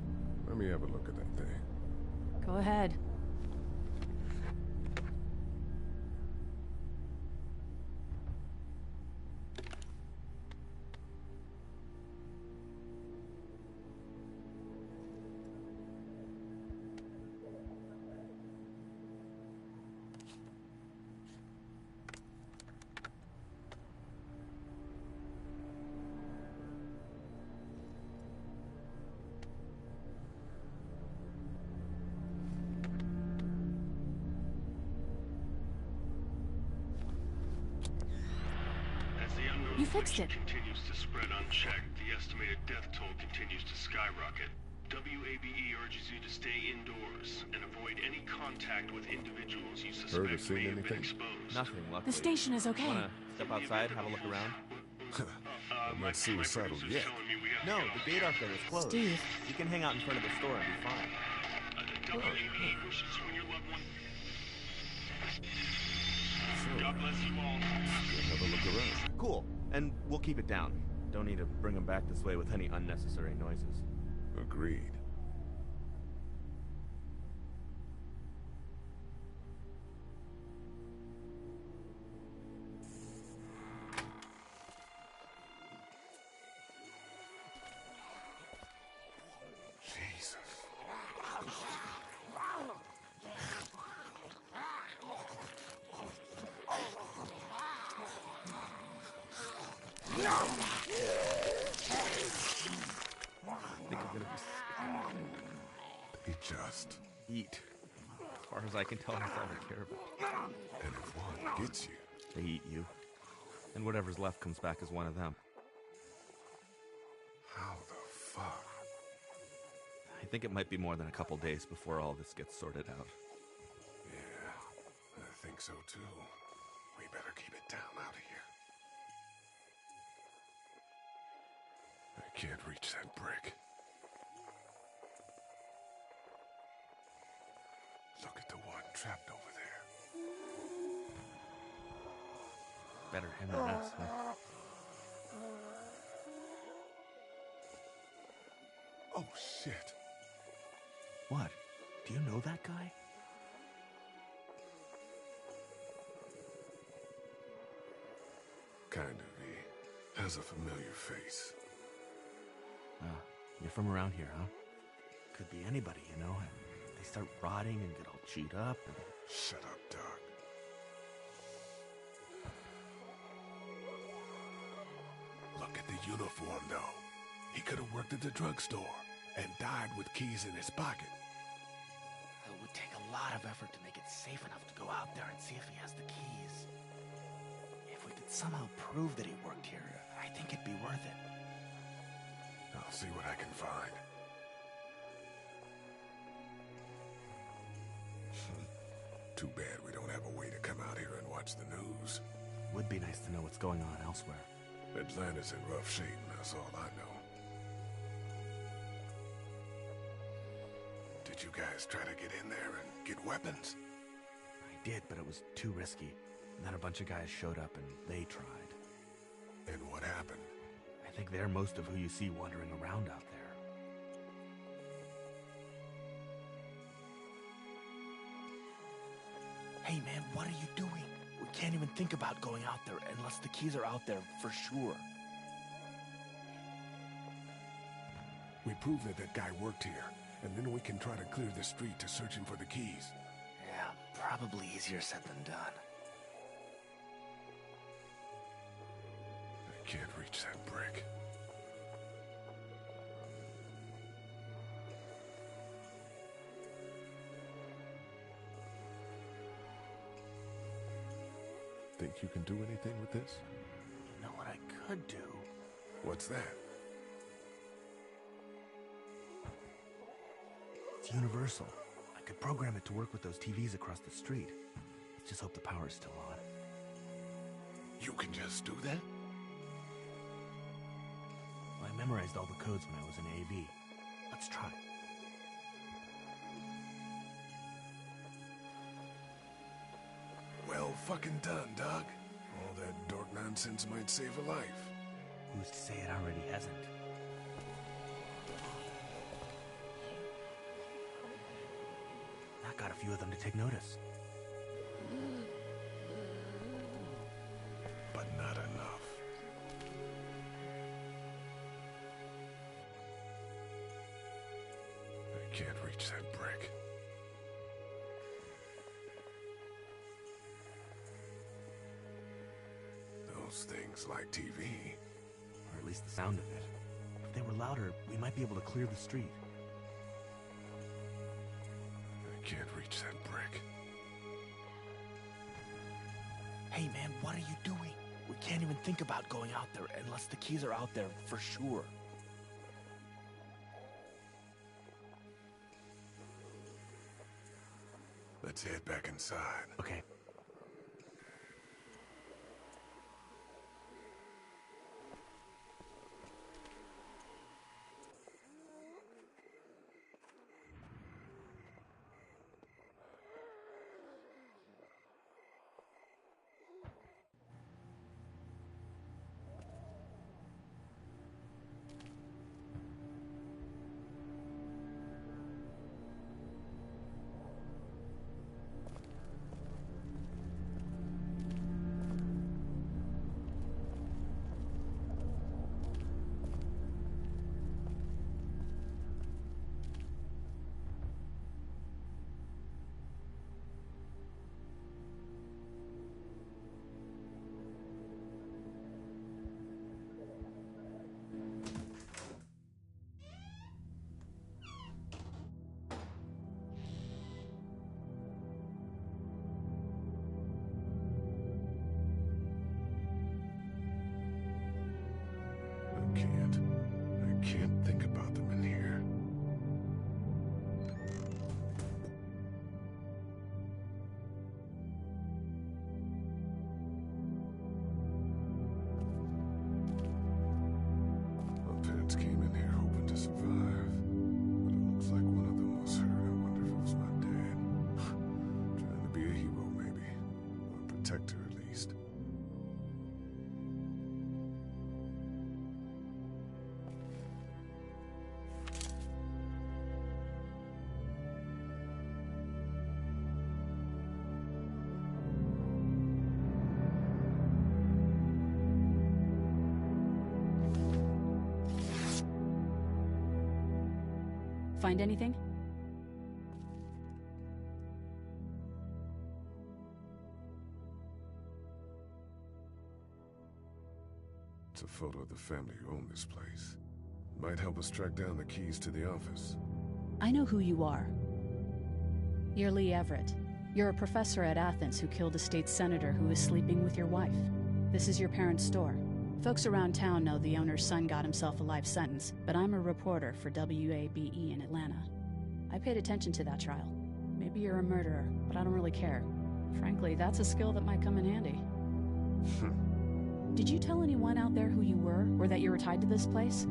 Speaker 2: Let me have a look at that thing.
Speaker 16: Go ahead. You fixed it.
Speaker 5: Continues to spread unchecked. The estimated death toll continues to skyrocket. WABE urges you to stay indoors and avoid any contact with individuals you suspect may have been exposed.
Speaker 18: Nothing, luckily.
Speaker 16: The station is okay.
Speaker 18: Wanna step outside, have a look around?
Speaker 2: I'm not suicidal yet.
Speaker 18: No, the gate out there is closed.
Speaker 16: Steve.
Speaker 18: You can hang out in front of the store and be fine.
Speaker 5: WABE wishes you and your loved one.
Speaker 2: Sure.
Speaker 5: God bless you all.
Speaker 2: Have a look around.
Speaker 18: Cool. And we'll keep it down. Don't need to bring them back this way with any unnecessary noises.
Speaker 2: Agreed. Jesus.
Speaker 18: Think I'm gonna
Speaker 2: They just...
Speaker 18: eat. As far as I can tell, that's all they care about.
Speaker 2: And if one gets you...
Speaker 18: They eat you. And whatever's left comes back as one of them.
Speaker 2: How the fuck?
Speaker 18: I think it might be more than a couple days before all this gets sorted out.
Speaker 2: Yeah, I think so too. We better keep it down out of here. I can't reach that brick. Look at the one trapped over there.
Speaker 18: Better him than us, huh?
Speaker 2: Oh, shit.
Speaker 18: What? Do you know that guy?
Speaker 2: Kind of. He has a familiar face.
Speaker 18: You're from around here, huh? Could be anybody, you know? And they start rotting and get all chewed up and...
Speaker 2: Shut up, Doc. Look at the uniform, though. He could have worked at the drugstore and died with keys in his pocket.
Speaker 19: It would take a lot of effort to make it safe enough to go out there and see if he has the keys. If we could somehow prove that he worked here, I think it'd be worth it.
Speaker 2: I'll see what I can find. Too bad we don't have a way to come out here and watch the news.
Speaker 18: Would be nice to know what's going on elsewhere.
Speaker 2: Atlanta's in rough shape, that's all I know. Did you guys try to get in there and get weapons?
Speaker 18: I did, but it was too risky. And then a bunch of guys showed up and they tried.
Speaker 2: And what happened?
Speaker 18: I think they're most of who you see wandering around out there. Hey man, what are you doing? We can't even think about going out there unless the keys are out there for sure.
Speaker 2: We prove that guy worked here, and then we can try to clear the street to search him for the keys.
Speaker 18: Yeah, probably easier said than done.
Speaker 2: I can't reach that brick. Think you can do anything with this?
Speaker 18: You know what I could do?
Speaker 2: What's that?
Speaker 18: It's universal. I could program it to work with those TVs across the street. Let's just hope the power's still on.
Speaker 2: You can just do that?
Speaker 18: Well, I memorized all the codes when I was in AV. Let's try.
Speaker 2: Well fucking done, Doug. All that dork nonsense might save a life.
Speaker 18: Who's to say it already hasn't? That got a few of them to take notice.
Speaker 2: But not enough. I can't reach that brick. Those things like TV.
Speaker 18: Or at least the sound of it. If they were louder, we might be able to clear the street.
Speaker 2: I can't reach that brick.
Speaker 18: Hey man, what are you doing? We can't even think about going out there unless the keys are out there for sure.
Speaker 2: Let's head back inside.
Speaker 18: Okay.
Speaker 2: I can't think about them in here. My parents came in here hoping to survive, but it looks like one of them was hurt. I wonder if it was my dad. Trying to be a hero, maybe. Or a protector, at least.
Speaker 16: Find anything?
Speaker 2: It's a photo of the family who own this place. Might help us track down the keys to the office.
Speaker 16: I know who you are. You're Lee Everett. You're a professor at Athens who killed a state senator who was sleeping with your wife. This is your parents' store. Folks around town know the owner's son got himself a life sentence, but I'm a reporter for WABE in Atlanta. I paid attention to that trial. Maybe you're a murderer, but I don't really care. Frankly, that's a skill that might come in handy. Did you tell anyone out there who you were, or that you were tied to this place?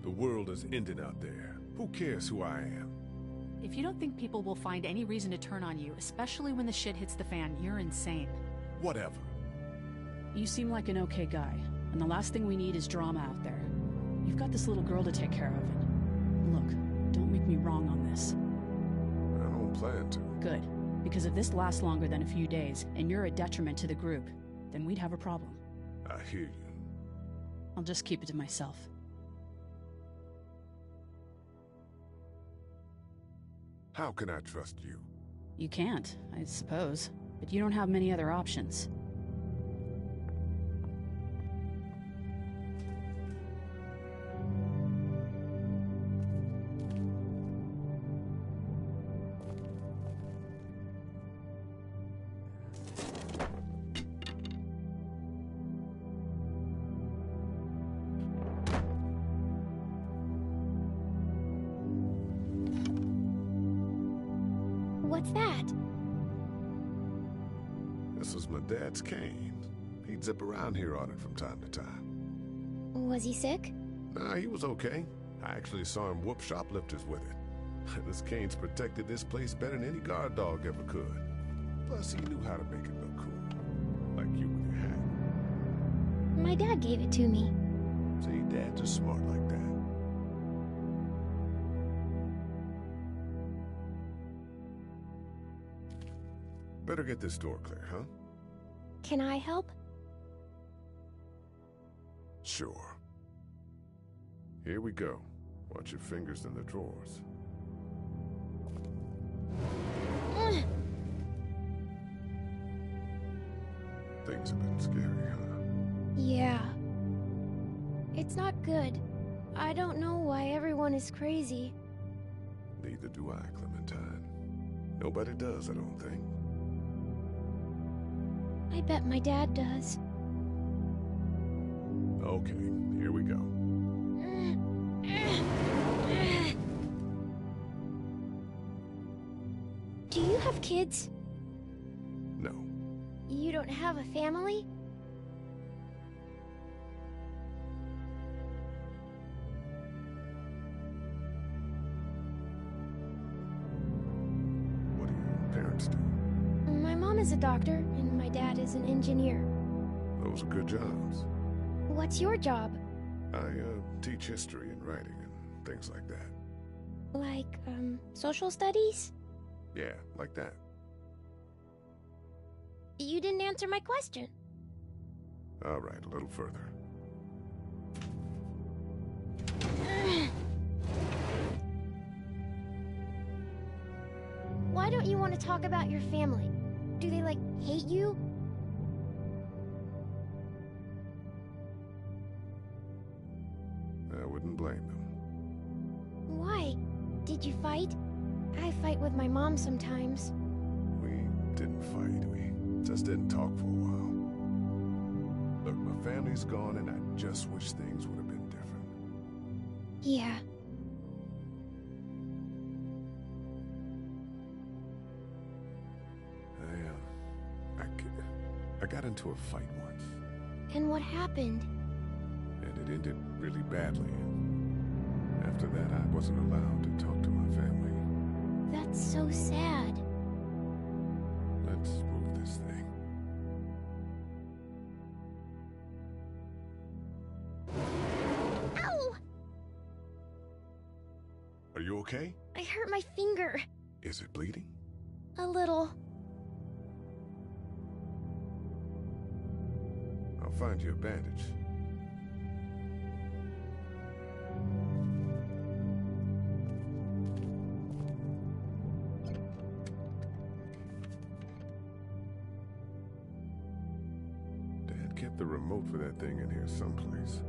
Speaker 2: The world is ending out there. Who cares who I am?
Speaker 16: If you don't think people will find any reason to turn on you, especially when the shit hits the fan, you're insane.
Speaker 2: Whatever.
Speaker 16: You seem like an okay guy, and the last thing we need is drama out there. You've got this little girl to take care of, and look, don't make me wrong on this.
Speaker 2: I don't plan to.
Speaker 16: Good, because if this lasts longer than a few days, and you're a detriment to the group, then we'd have a problem.
Speaker 2: I hear you.
Speaker 16: I'll just keep it to myself.
Speaker 2: How can I trust you?
Speaker 16: You can't, I suppose, but you don't have many other options.
Speaker 13: What's that?
Speaker 2: This was my dad's cane. He'd zip around here on it from time to time.
Speaker 13: Was he sick?
Speaker 2: Nah, he was okay. I actually saw him whoop shoplifters with it. This cane's protected this place better than any guard dog ever could. Plus, he knew how to make it look cool. Like you with your hat.
Speaker 13: My dad gave it to me.
Speaker 2: See, dads are smart like that. Better get this door clear, huh?
Speaker 13: Can I help?
Speaker 2: Sure. Here we go. Watch your fingers in the drawers. Things have been scary, huh?
Speaker 13: Yeah. It's not good. I don't know why everyone is crazy.
Speaker 2: Neither do I, Clementine. Nobody does, I don't think.
Speaker 13: I bet my dad does.
Speaker 2: Okay, here we go.
Speaker 13: Do you have kids?
Speaker 2: No.
Speaker 13: You don't have a family?
Speaker 2: What do your parents do?
Speaker 13: My mom is a doctor, and my dad is an engineer.
Speaker 2: Those are good jobs.
Speaker 13: What's your job?
Speaker 2: I, teach history and writing and things like that.
Speaker 13: Like, social studies?
Speaker 2: Yeah, like that.
Speaker 13: You didn't answer my question.
Speaker 2: All right, a little further.
Speaker 13: Why don't you want to talk about your family? Do they, like, hate you?
Speaker 2: I wouldn't blame them.
Speaker 13: Why? Did you fight? I fight with my mom sometimes.
Speaker 2: We didn't fight. We just didn't talk for a while. Look, my family's gone, and I just wish things would have been different.
Speaker 13: Yeah.
Speaker 2: I got into a fight once.
Speaker 13: And what happened?
Speaker 2: And it ended really badly. And after that, I wasn't allowed to talk to my family.
Speaker 13: That's so sad.
Speaker 2: Let's move this thing.
Speaker 13: Ow!
Speaker 2: Are you okay?
Speaker 13: I hurt my finger.
Speaker 2: Is it bleeding?
Speaker 13: A little.
Speaker 2: I'll find you a bandage. Dad kept the remote for that thing in here someplace.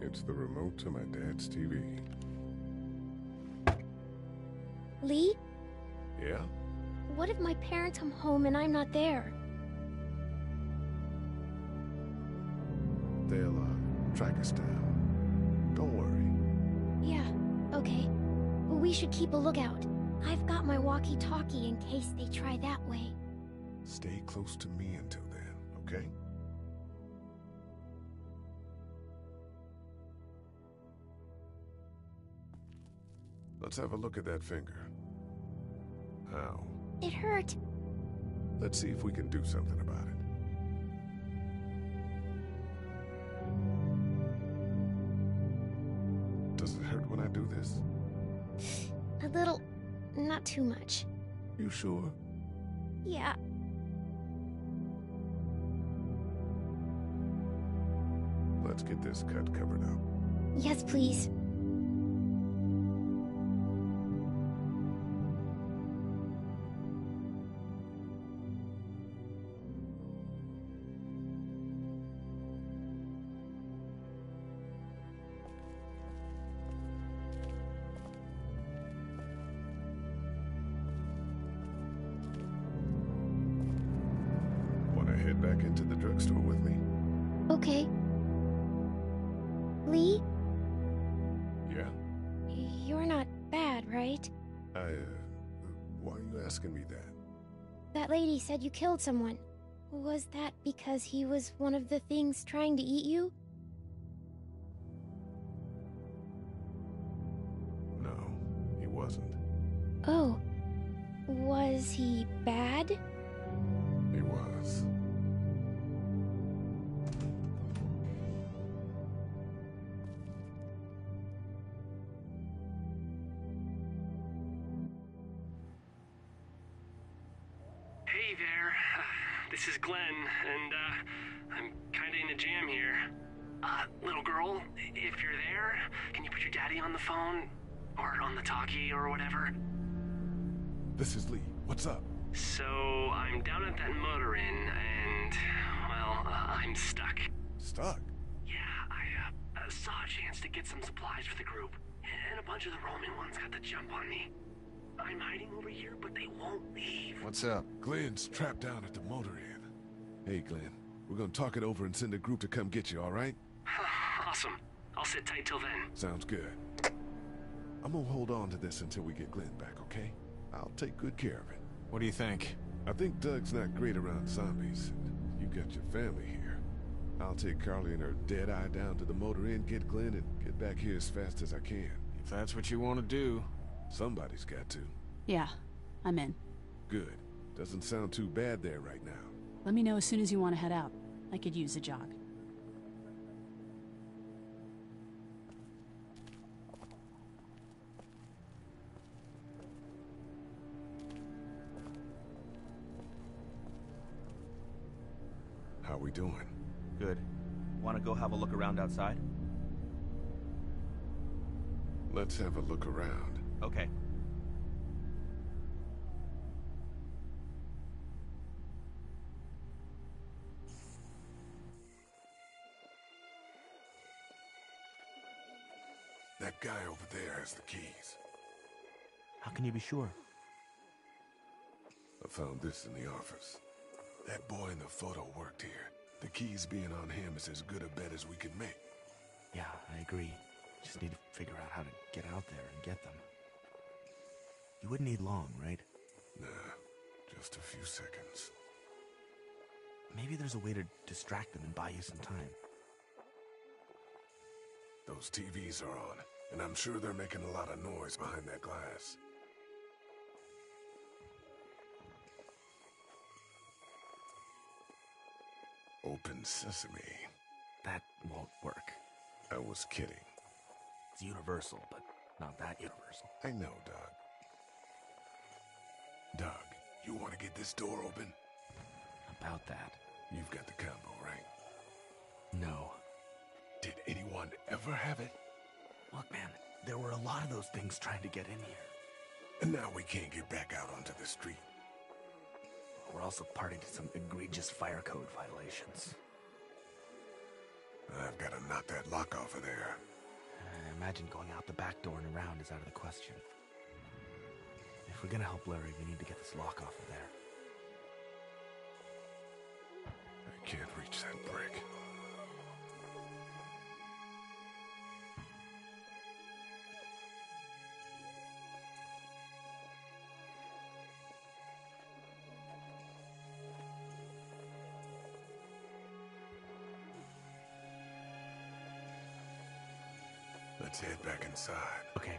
Speaker 2: It's the remote to my dad's TV.
Speaker 13: Lee?
Speaker 2: Yeah?
Speaker 13: What if my parents come home and I'm not there?
Speaker 2: They'll, track us down. Don't worry.
Speaker 13: Yeah, okay. We should keep a lookout.
Speaker 7: I've got my walkie-talkie in case they try that way.
Speaker 2: Stay close to me until then, okay? Let's have a look at that finger. How?
Speaker 7: It hurt.
Speaker 2: Let's see if we can do something about it. Does it hurt when I do this?
Speaker 7: A little. Not too much.
Speaker 2: You sure?
Speaker 7: Yeah.
Speaker 2: Let's get this cut covered up.
Speaker 7: Yes, please.
Speaker 2: Wanna head back into the drugstore with me?
Speaker 7: Okay. Lee?
Speaker 2: Yeah?
Speaker 7: You're not bad, right?
Speaker 2: Why are you asking me that?
Speaker 7: That lady said you killed someone. Was that because he was one of the things trying to eat you?
Speaker 2: No, he wasn't.
Speaker 7: Oh. Was he bad?
Speaker 2: He was.
Speaker 17: Hey there. This is Glenn, and I'm kinda in a jam here. Little girl, if you're there, can you put your daddy on the phone? Or on the talkie or whatever?
Speaker 2: This is Lee. What's up?
Speaker 17: So, I'm down at that motor inn, and, well, I'm stuck.
Speaker 2: Stuck?
Speaker 17: Yeah, I saw a chance to get some supplies for the group, and a bunch of the Roman ones got the jump on me. I'm hiding over here, but they won't leave.
Speaker 2: What's up? Glenn's trapped down at the motor inn. Hey, Glenn. We're gonna talk it over and send a group to come get you, all right?
Speaker 17: Awesome. I'll sit tight till then.
Speaker 2: Sounds good. I'm gonna hold on to this until we get Glenn back, okay? I'll take good care of it.
Speaker 12: What do you think?
Speaker 2: I think Doug's not great around zombies. You got your family here. I'll take Carly and her dead eye down to the motor inn, get Glenn, and get back here as fast as I can.
Speaker 12: If that's what you want to do.
Speaker 2: Somebody's got to.
Speaker 16: Yeah, I'm in.
Speaker 2: Good. Doesn't sound too bad there right now.
Speaker 16: Let me know as soon as you want to head out. I could use a jog.
Speaker 2: How we doing?
Speaker 18: Good. Want to go have a look around outside?
Speaker 2: Let's have a look around.
Speaker 18: Okay.
Speaker 2: That guy over there has the keys.
Speaker 18: How can you be sure?
Speaker 2: I found this in the office. That boy in the photo worked here. The keys being on him is as good a bet as we can make.
Speaker 18: Yeah, I agree. Just need to figure out how to get out there and get them. You wouldn't need long, right?
Speaker 2: Nah, just a few seconds.
Speaker 18: Maybe there's a way to distract them and buy you some time.
Speaker 2: Those TVs are on, and I'm sure they're making a lot of noise behind that glass. Open sesame.
Speaker 18: That won't work.
Speaker 2: I was kidding.
Speaker 18: It's universal, but not that universal.
Speaker 2: I know, Doug. Doug, you want to get this door open?
Speaker 18: About that.
Speaker 2: You've got the combo, right?
Speaker 18: No.
Speaker 2: Did anyone ever have it?
Speaker 18: Look, man, there were a lot of those things trying to get in here.
Speaker 2: And now we can't get back out onto the street.
Speaker 18: We're also party to some egregious fire code violations.
Speaker 2: I've got to knock that lock off of there.
Speaker 18: I imagine going out the back door and around is out of the question. If we're gonna help Larry, we need to get this lock off of there.
Speaker 2: I can't reach that brick. Let's head back inside.
Speaker 18: Okay.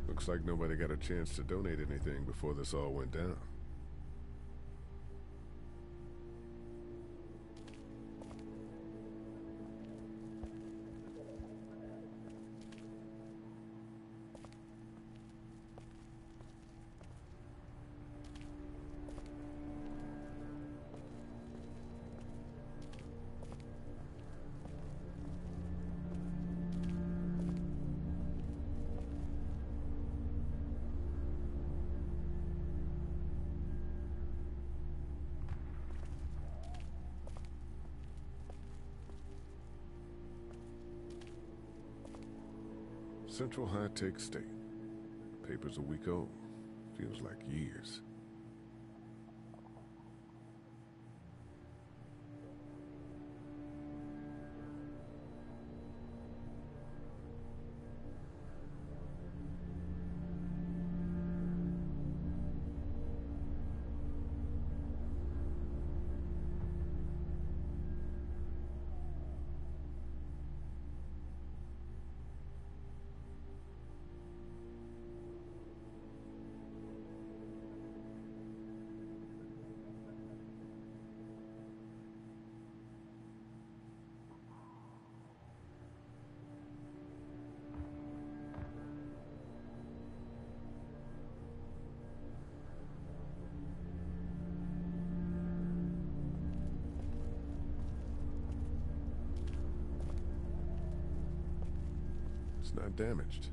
Speaker 2: Looks like nobody got a chance to donate anything before this all went down. Central High-Tech State. Paper's a week old. Feels like years. It's not damaged.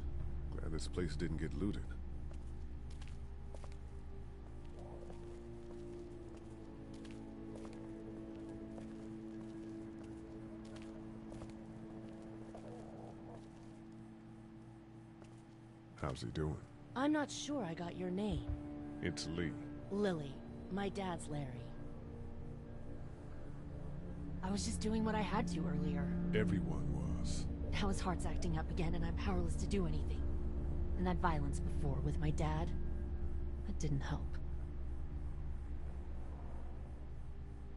Speaker 2: Glad this place didn't get looted. How's he doing?
Speaker 20: I'm not sure I got your name.
Speaker 2: It's Lee.
Speaker 20: Lily. My dad's Larry. I was just doing what I had to earlier.
Speaker 2: Everyone was.
Speaker 20: Now his heart's acting up again and I'm powerless to do anything. And that violence before with my dad, that didn't help.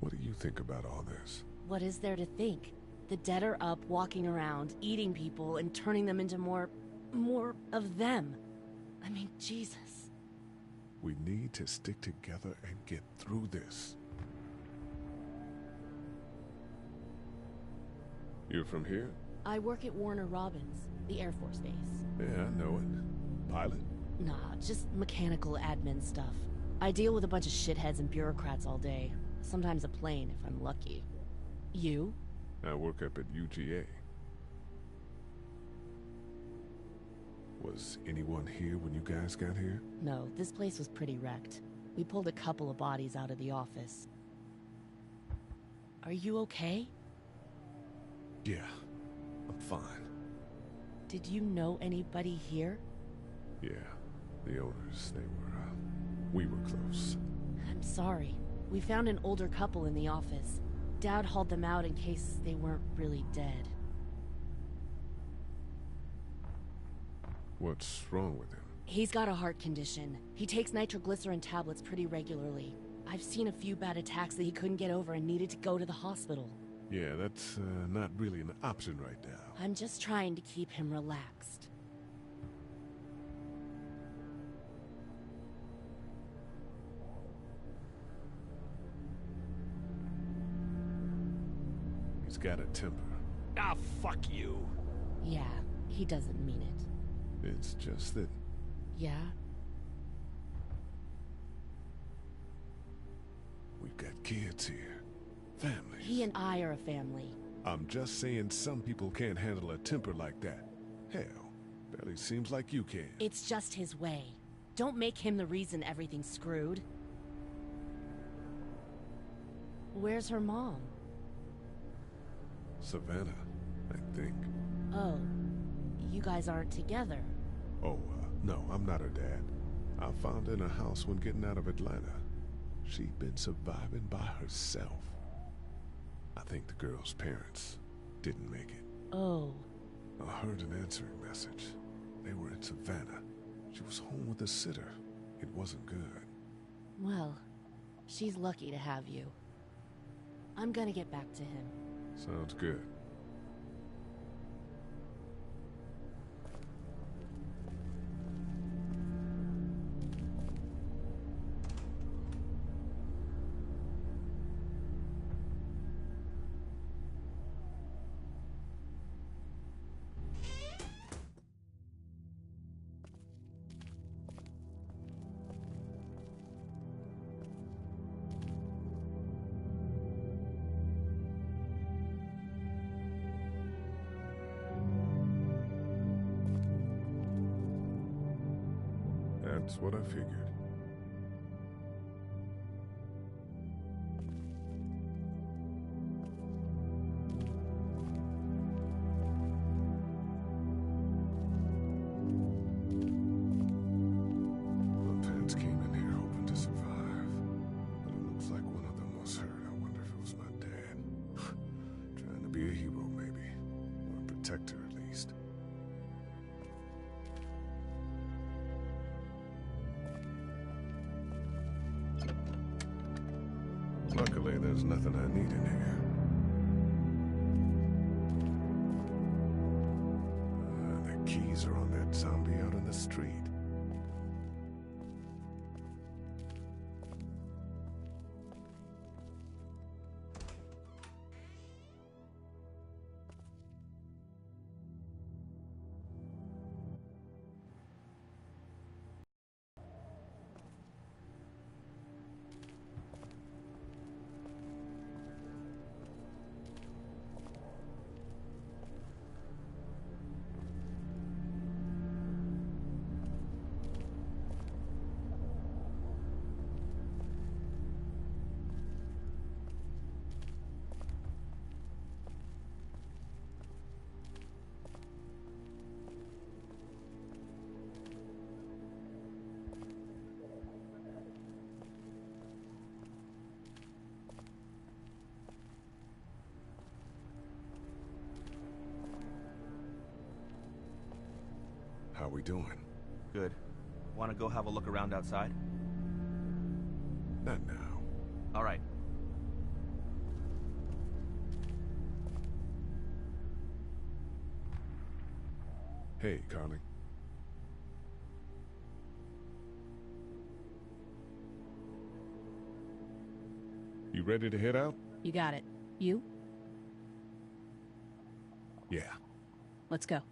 Speaker 2: What do you think about all this?
Speaker 20: What is there to think? The dead are up, walking around, eating people, and turning them into more of them. I mean, Jesus.
Speaker 2: We need to stick together and get through this. You're from here?
Speaker 20: I work at Warner Robins, the Air Force Base.
Speaker 2: Yeah, I know it. Pilot?
Speaker 20: Nah, just mechanical admin stuff. I deal with a bunch of shitheads and bureaucrats all day. Sometimes a plane, if I'm lucky. You?
Speaker 2: I work up at UGA. Was anyone here when you guys got here?
Speaker 20: No, this place was pretty wrecked. We pulled a couple of bodies out of the office. Are you okay?
Speaker 2: Yeah, I'm fine.
Speaker 20: Did you know anybody here?
Speaker 2: Yeah, the owners, we were close.
Speaker 20: I'm sorry. We found an older couple in the office. Dad hauled them out in case they weren't really dead.
Speaker 2: What's wrong with him?
Speaker 20: He's got a heart condition. He takes nitroglycerin tablets pretty regularly. I've seen a few bad attacks that he couldn't get over and needed to go to the hospital.
Speaker 2: Yeah, that's not really an option right now.
Speaker 20: I'm just trying to keep him relaxed.
Speaker 2: He's got a temper.
Speaker 15: Ah, fuck you.
Speaker 20: Yeah, he doesn't mean it.
Speaker 2: It's just that...
Speaker 20: Yeah?
Speaker 2: We've got kids here. Families.
Speaker 20: He and I are a family.
Speaker 2: I'm just saying some people can't handle a temper like that. Hell, barely seems like you can.
Speaker 20: It's just his way. Don't make him the reason everything's screwed. Where's her mom?
Speaker 2: Savannah. I think.
Speaker 20: Oh, you guys aren't together.
Speaker 2: Oh, no, I'm not her dad. I found her in a house when getting out of Atlanta. She'd been surviving by herself. I think the girl's parents didn't make it.
Speaker 20: Oh.
Speaker 2: I heard an answering message. They were in Savannah. She was home with a sitter. It wasn't good.
Speaker 20: Well, she's lucky to have you. I'm gonna get back to him.
Speaker 2: Sounds good. That's what I figured. The parents came in here hoping to survive, but it looks like one of them was hurt. I wonder if it was my dad. Trying to be a hero, maybe. Or a protector, at least. Luckily, there's nothing I need in here. The keys are on that zombie out on the street. How we doing?
Speaker 18: Good. Want to go have a look around outside?
Speaker 2: Not now.
Speaker 18: All right.
Speaker 2: Hey, Carly. You ready to head out?
Speaker 16: You got it. You?
Speaker 2: Yeah.
Speaker 16: Let's go.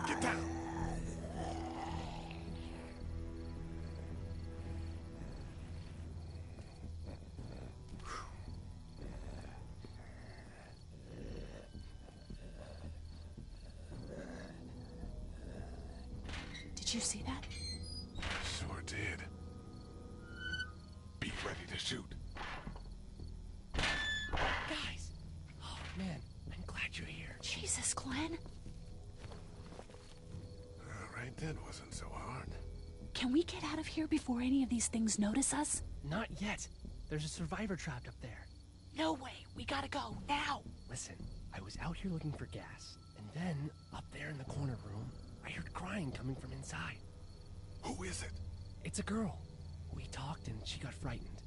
Speaker 2: Get down!
Speaker 16: Did you see that?
Speaker 2: Sure did. Be ready to shoot.
Speaker 15: Guys! Oh, man, I'm glad you're here.
Speaker 16: Jesus, Glenn.
Speaker 2: Right then wasn't so hard.
Speaker 16: Can we get out of here before any of these things notice us?
Speaker 15: Not yet. There's a survivor trapped up there.
Speaker 16: No way. We gotta go, now.
Speaker 15: Listen, I was out here looking for gas, and then, up there in the corner room, I heard crying coming from inside.
Speaker 2: Who is it?
Speaker 15: It's a girl. We talked and she got frightened.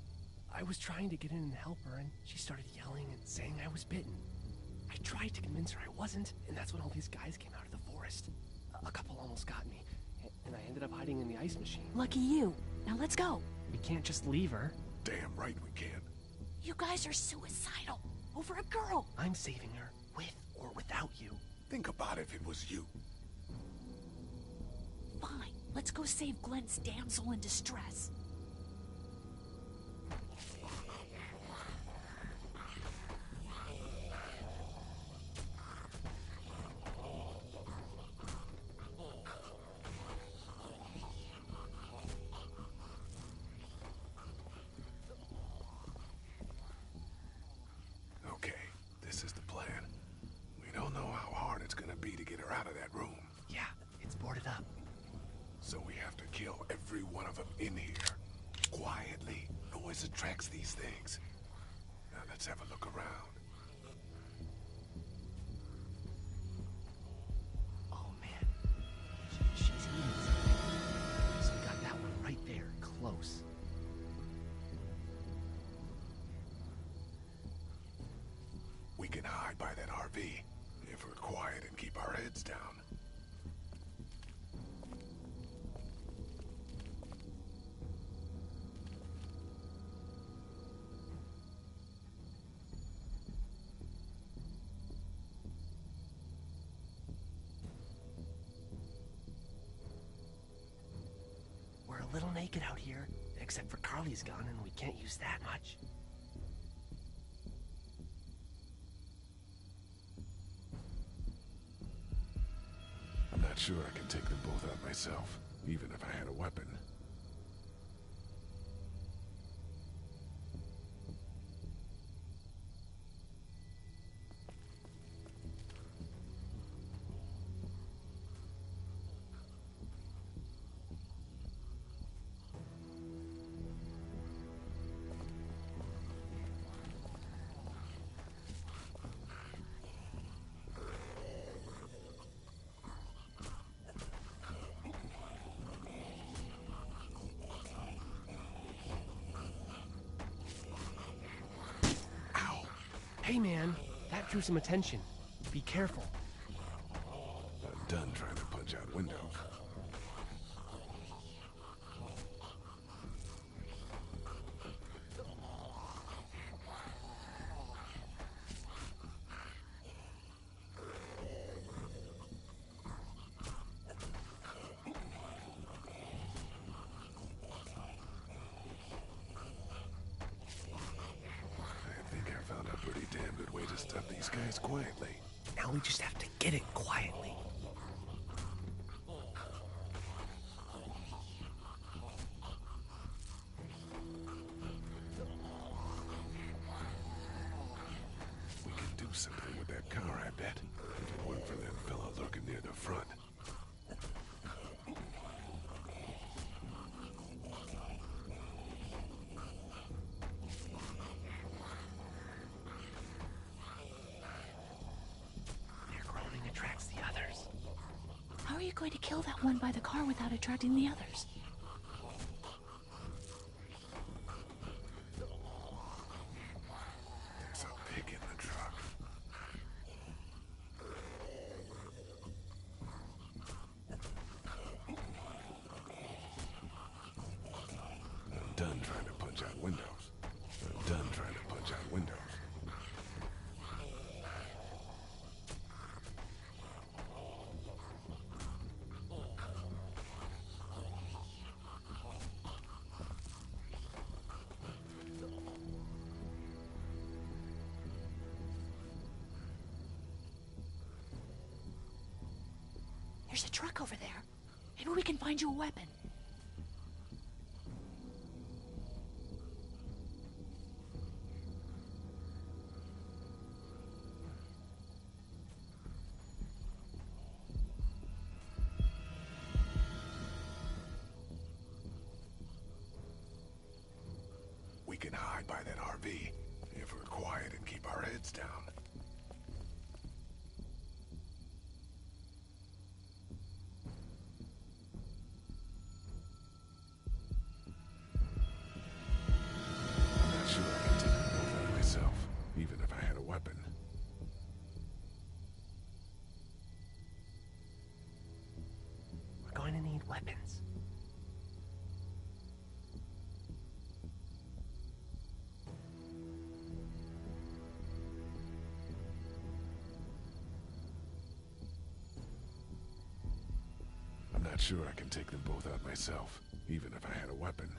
Speaker 15: I was trying to get in and help her, and she started yelling and saying I was bitten. I tried to convince her I wasn't, and that's when all these guys came out of the forest. A couple almost got me, and I ended up hiding in the ice machine.
Speaker 16: Lucky you. Now let's go.
Speaker 15: We can't just leave her.
Speaker 2: Damn right we can.
Speaker 16: You guys are suicidal. Over a girl.
Speaker 15: I'm saving her, with or without you.
Speaker 2: Think about if it was you.
Speaker 16: Fine. Let's go save Glenn's damsel in distress.
Speaker 2: So we have to kill every one of them in here. Quietly. Noise attracts these things. Now let's have a look around.
Speaker 19: Oh, man. She's eating something. So we got that one right there, close.
Speaker 2: We can hide by that RV if we're quiet and keep our heads down.
Speaker 19: We're a little naked out here, except for Carly's gun, and we can't use that much.
Speaker 2: I'm not sure I can take them both out myself, even if I had a weapon.
Speaker 19: Hey, man, that drew some attention. Be careful.
Speaker 2: I'm done trying to punch out windows. Stop these guys quietly.
Speaker 19: Now we just have to get it quietly.
Speaker 2: We can do something with that car, I bet. If it weren't for that fella lurking near the front.
Speaker 16: How are you going to kill that one by the car without attracting the others?
Speaker 2: There's a pig in the truck. I'm done trying to punch out windows. I'm done trying to punch out windows.
Speaker 16: There's a truck over there. Maybe we can find you a weapon.
Speaker 2: We can hide by that RV if we're quiet and keep our heads down. I'm not sure I can take them both out myself, even if I had a weapon.
Speaker 19: We're going to need weapons.
Speaker 2: I'm not sure I can take them both out myself, even if I had a weapon.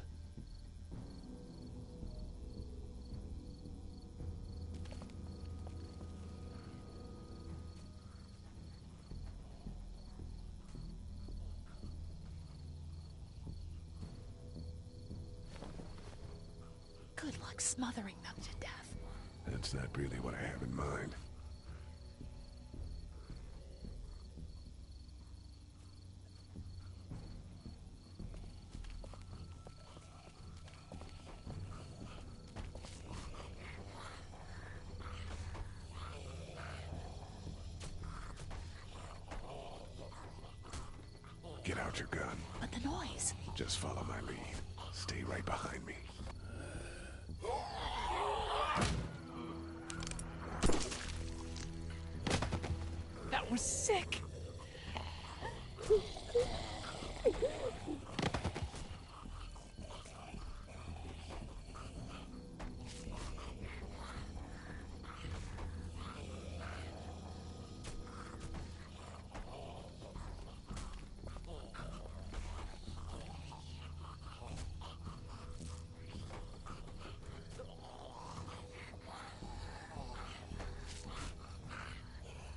Speaker 16: Good luck smothering them to death.
Speaker 2: That's not really what I have in mind. out your gun.
Speaker 16: But the noise.
Speaker 2: Just follow my lead. Stay right behind me.
Speaker 16: That was sick.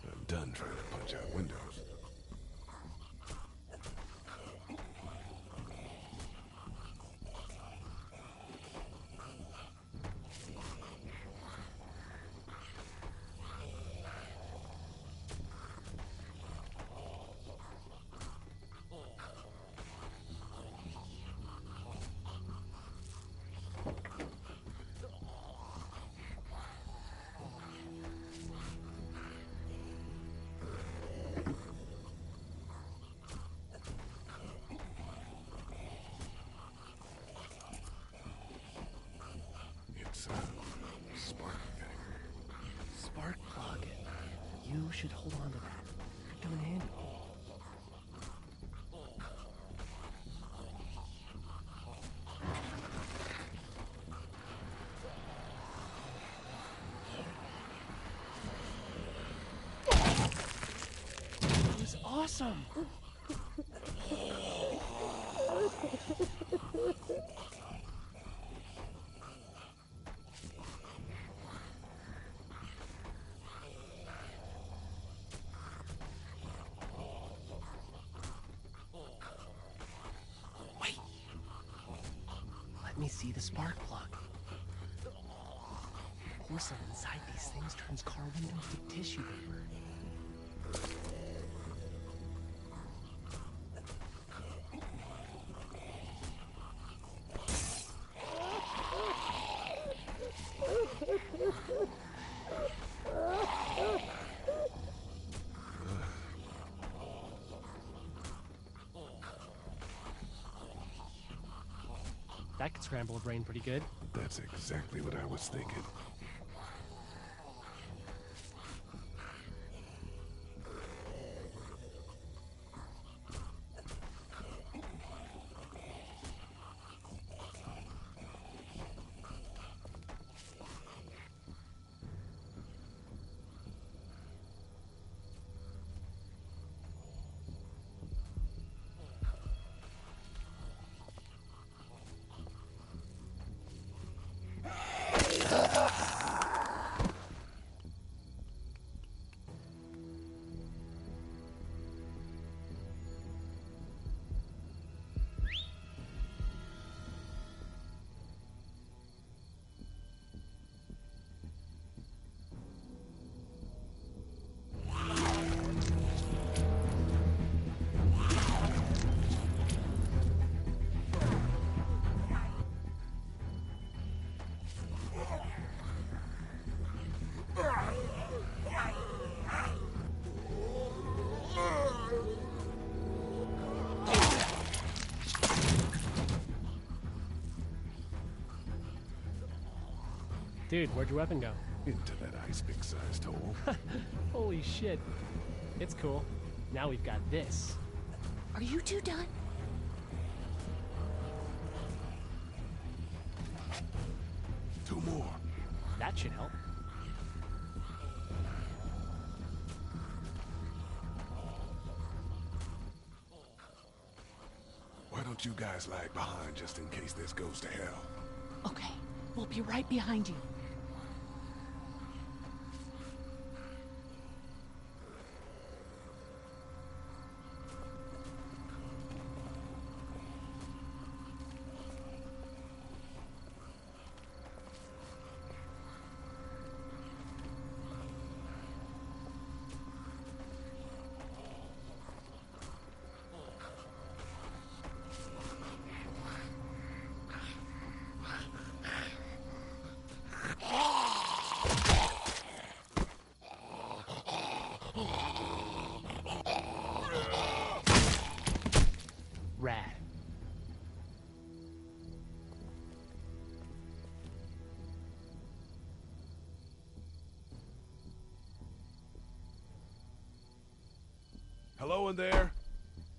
Speaker 2: I'm done trying to punch out windows.
Speaker 16: Spark plug. You should hold on to that. Could come in handy. That was awesome. Let me see the spark plug. The porcelain inside these things turns car windows to tissue paper. That could scramble a brain pretty good.
Speaker 2: That's exactly what I was thinking.
Speaker 16: Dude, where'd your weapon go?
Speaker 2: Into that ice pick-sized hole.
Speaker 16: Holy shit. It's cool. Now we've got this.
Speaker 20: Are you two done?
Speaker 2: Two more.
Speaker 16: That should help.
Speaker 2: Why don't you guys lag behind just in case this goes to hell?
Speaker 16: Okay, we'll be right behind you.
Speaker 2: Hello in there.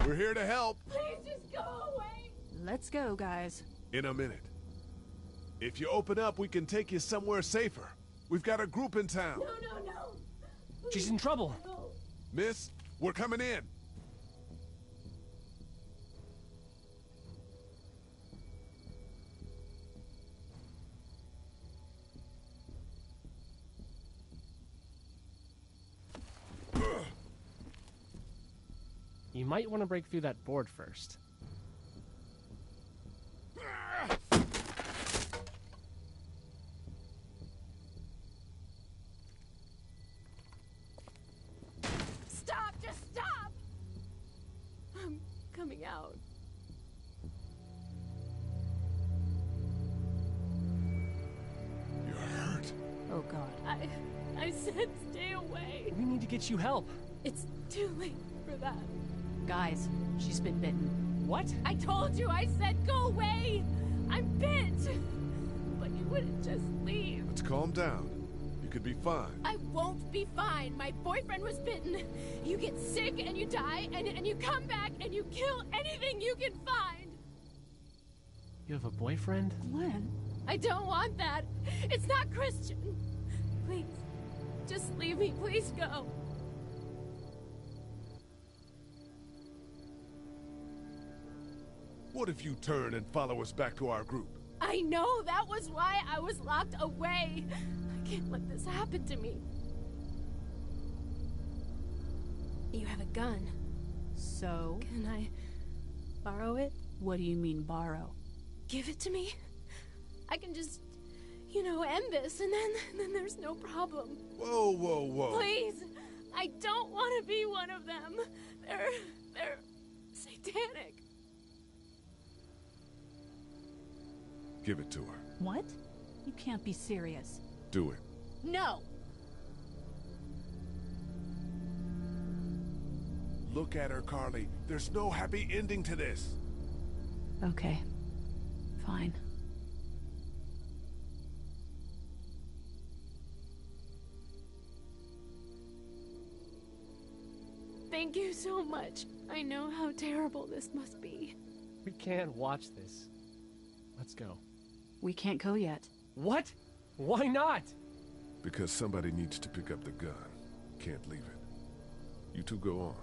Speaker 2: We're here to help.
Speaker 13: Please just go away.
Speaker 14: Let's go, guys.
Speaker 2: In a minute. If you open up, we can take you somewhere safer. We've got a group in town.
Speaker 13: No.
Speaker 21: She's in trouble.
Speaker 13: No.
Speaker 2: Miss, we're coming in.
Speaker 21: You might want to break through that board first.
Speaker 11: Stop! Just stop! I'm coming out.
Speaker 2: You're hurt.
Speaker 11: Oh, God. I said stay away.
Speaker 21: We need to get you help.
Speaker 11: It's too late for that.
Speaker 16: Guys, she's been bitten.
Speaker 21: What?
Speaker 11: I told you, I said go away! I'm bit! But you wouldn't just leave.
Speaker 2: Let's calm down. You could be fine.
Speaker 11: I won't be fine. My boyfriend was bitten. You get sick and you die, and you come back and you kill anything you can find.
Speaker 21: You have a boyfriend?
Speaker 14: Glenn?
Speaker 11: I don't want that. It's not Christian. Please, just leave me. Please go.
Speaker 2: What if you turn and follow us back to our group?
Speaker 11: I know, that was why I was locked away. I can't let this happen to me. You have a gun.
Speaker 16: So?
Speaker 11: Can I borrow it?
Speaker 16: What do you mean, borrow?
Speaker 11: Give it to me. I can just, end this, and then there's no problem.
Speaker 2: Whoa.
Speaker 11: Please, I don't want to be one of them. They're satanic.
Speaker 2: Give it to her.
Speaker 16: What? You can't be serious.
Speaker 2: Do it.
Speaker 11: No.
Speaker 2: Look at her, Carly. There's no happy ending to this.
Speaker 16: Okay. Fine.
Speaker 11: Thank you so much. I know how terrible this must be.
Speaker 21: We can't watch this. Let's go.
Speaker 16: We can't go yet.
Speaker 21: What? Why not?
Speaker 2: Because somebody needs to pick up the gun. Can't leave it. You two go on.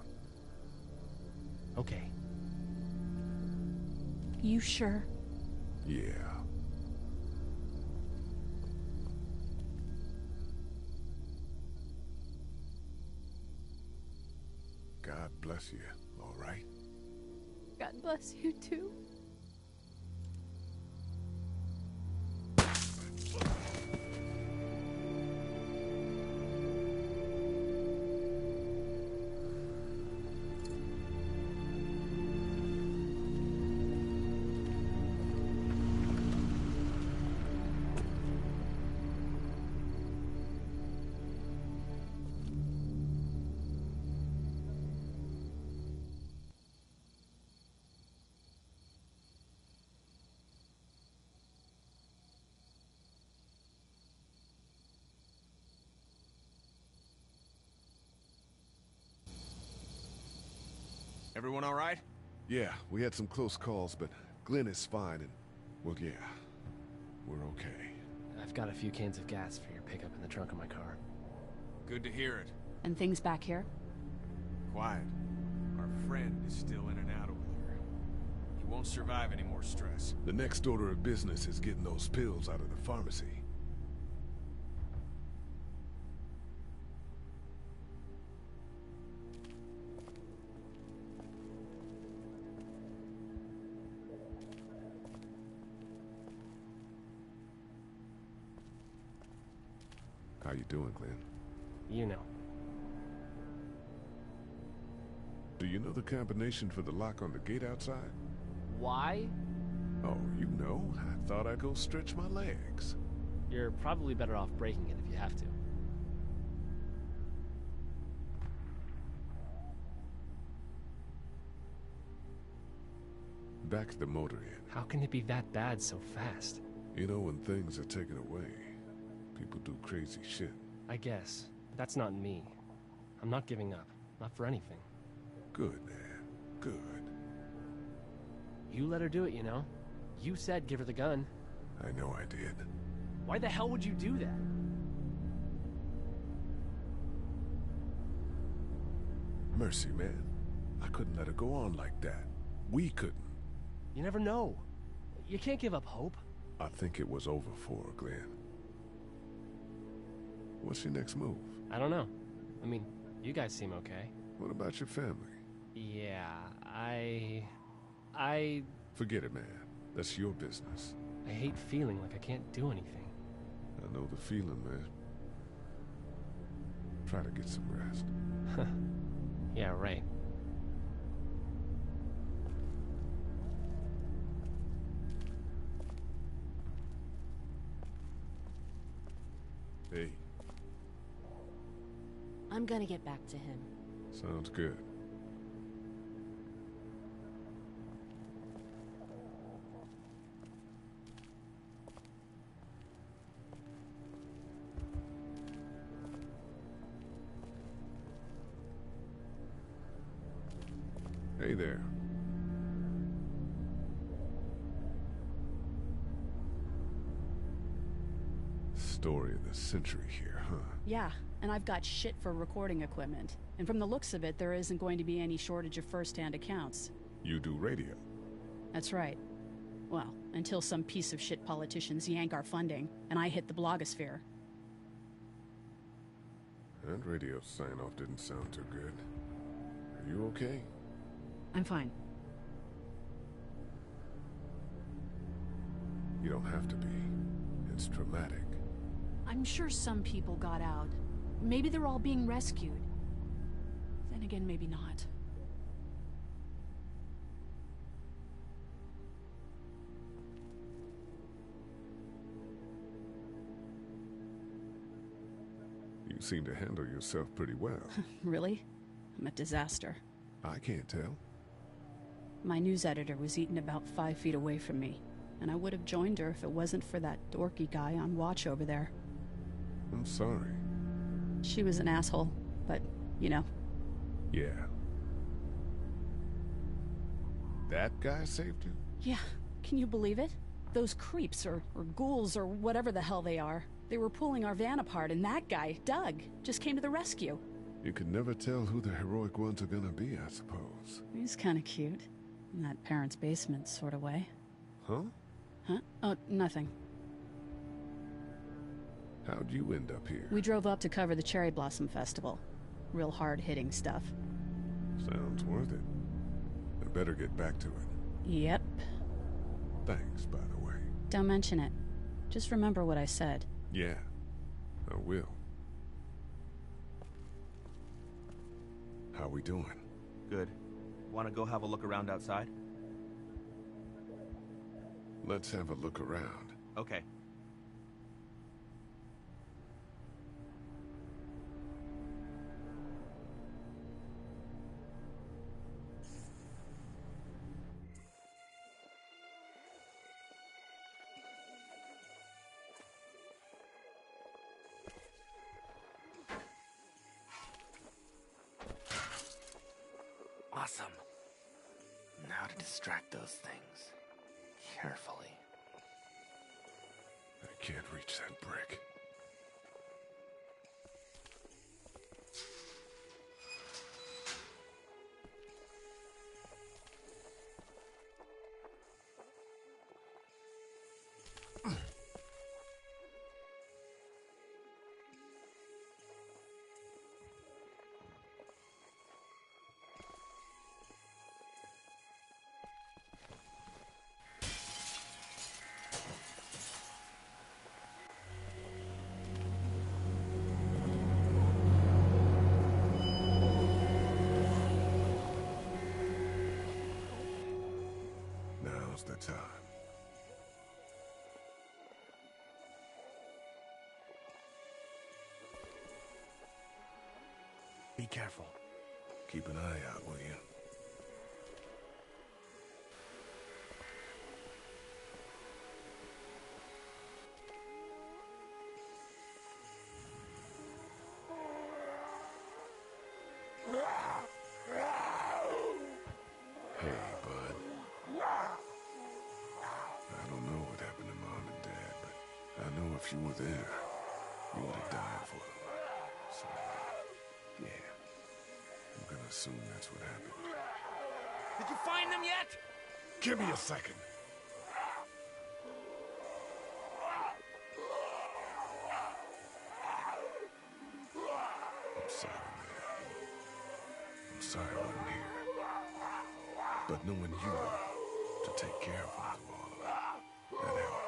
Speaker 21: Okay.
Speaker 16: You sure?
Speaker 2: Yeah. God bless you, all right?
Speaker 11: God bless you too.
Speaker 12: Everyone all right?
Speaker 2: Yeah, we had some close calls, but Glenn is fine and, well, yeah, we're okay.
Speaker 21: I've got a few cans of gas for your pickup in the trunk of my car.
Speaker 12: Good to hear it.
Speaker 16: And things back here?
Speaker 12: Quiet. Our friend is still in and out over there. He won't survive any more stress.
Speaker 2: The next order of business is getting those pills out of the pharmacy. How you doing, Glenn?
Speaker 21: You know.
Speaker 2: Do you know the combination for the lock on the gate outside?
Speaker 21: Why?
Speaker 2: Oh, you know. I thought I'd go stretch my legs.
Speaker 21: You're probably better off breaking it if you have to.
Speaker 2: Back the motor in.
Speaker 21: How can it be that bad so fast?
Speaker 2: You know, when things are taken away, people do crazy shit.
Speaker 21: I guess. But that's not me. I'm not giving up. Not for anything.
Speaker 2: Good, man. Good.
Speaker 21: You let her do it, you know. You said give her the gun.
Speaker 2: I know I did.
Speaker 21: Why the hell would you do that?
Speaker 2: Mercy, man. I couldn't let her go on like that. We couldn't.
Speaker 21: You never know. You can't give up hope.
Speaker 2: I think it was over for her, Glenn. What's your next move?
Speaker 21: I don't know. I mean, you guys seem okay.
Speaker 2: What about your family?
Speaker 21: Yeah, I...
Speaker 2: Forget it, man. That's your business.
Speaker 21: I hate feeling like I can't do anything.
Speaker 2: I know the feeling, man. Try to get some rest.
Speaker 21: Yeah, right.
Speaker 2: Hey.
Speaker 20: I'm gonna get back to him.
Speaker 2: Sounds good. Hey there. Story of the century here, huh?
Speaker 3: Yeah, and I've got shit for recording equipment. And from the looks of it, there isn't going to be any shortage of first-hand accounts.
Speaker 2: You do radio?
Speaker 3: That's right. Well, until some piece of shit politicians yank our funding, and I hit the blogosphere.
Speaker 2: That radio sign-off didn't sound too good. Are you okay?
Speaker 3: I'm fine.
Speaker 2: You don't have to be. It's traumatic.
Speaker 3: I'm sure some people got out. Maybe they're all being rescued. Then again, maybe not.
Speaker 2: You seem to handle yourself pretty well.
Speaker 3: Really? I'm a disaster.
Speaker 2: I can't tell.
Speaker 3: My news editor was eaten about 5 feet away from me, and I would have joined her if it wasn't for that dorky guy on watch over there.
Speaker 2: I'm sorry.
Speaker 3: She was an asshole, but, you know.
Speaker 2: Yeah. That guy saved you?
Speaker 3: Yeah, can you believe it? Those creeps, or ghouls, or whatever the hell they are. They were pulling our van apart, and that guy, Doug, just came to the rescue.
Speaker 2: You can never tell who the heroic ones are gonna be, I suppose.
Speaker 3: He's kinda cute. In that parents' basement sort of way.
Speaker 2: Huh?
Speaker 3: Huh? Oh, nothing.
Speaker 2: How'd you end up here?
Speaker 3: We drove up to cover the Cherry Blossom Festival. Real hard-hitting stuff.
Speaker 2: Sounds worth it. I better get back to it.
Speaker 3: Yep.
Speaker 2: Thanks, by the way.
Speaker 3: Don't mention it. Just remember what I said.
Speaker 2: Yeah, I will. How we doing?
Speaker 18: Good. Want to go have a look around outside?
Speaker 2: Let's have a look around.
Speaker 18: Okay.
Speaker 19: Awesome. Now to distract those things. Carefully.
Speaker 2: I can't reach that brick. Now's the time.
Speaker 19: Be careful.
Speaker 2: Keep an eye out, will you? If you were there, you would have died for them. So, yeah. I'm gonna assume that's what happened.
Speaker 19: Did you find them yet?
Speaker 2: Give me a second. I'm sorry, man. I'm sorry I wasn't here. But knowing you to take care of them through all of that, that helped.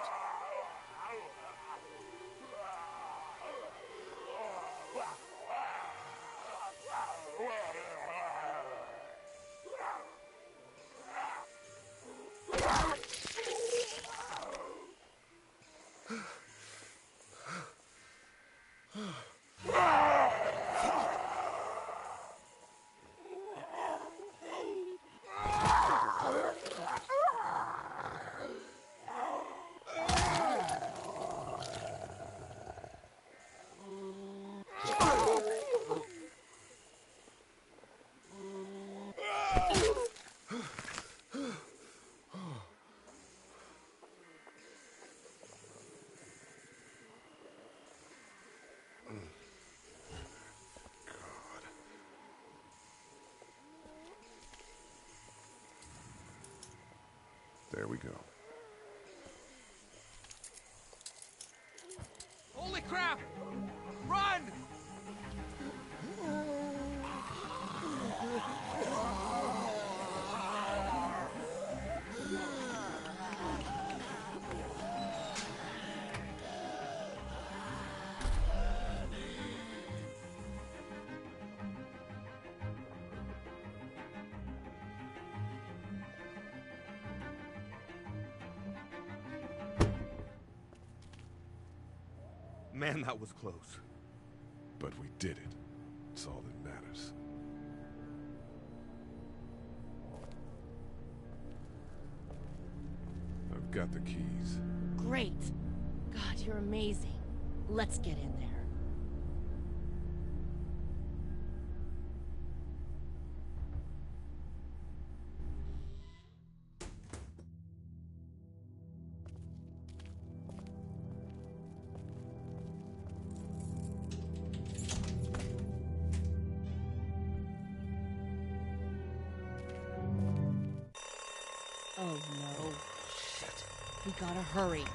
Speaker 2: There we go.
Speaker 19: Holy crap! Run!
Speaker 2: Man, that was close. But we did it. It's all that matters. I've got the keys.
Speaker 20: Great. God, you're amazing. Let's get in there. Oh no. Shit. We gotta hurry.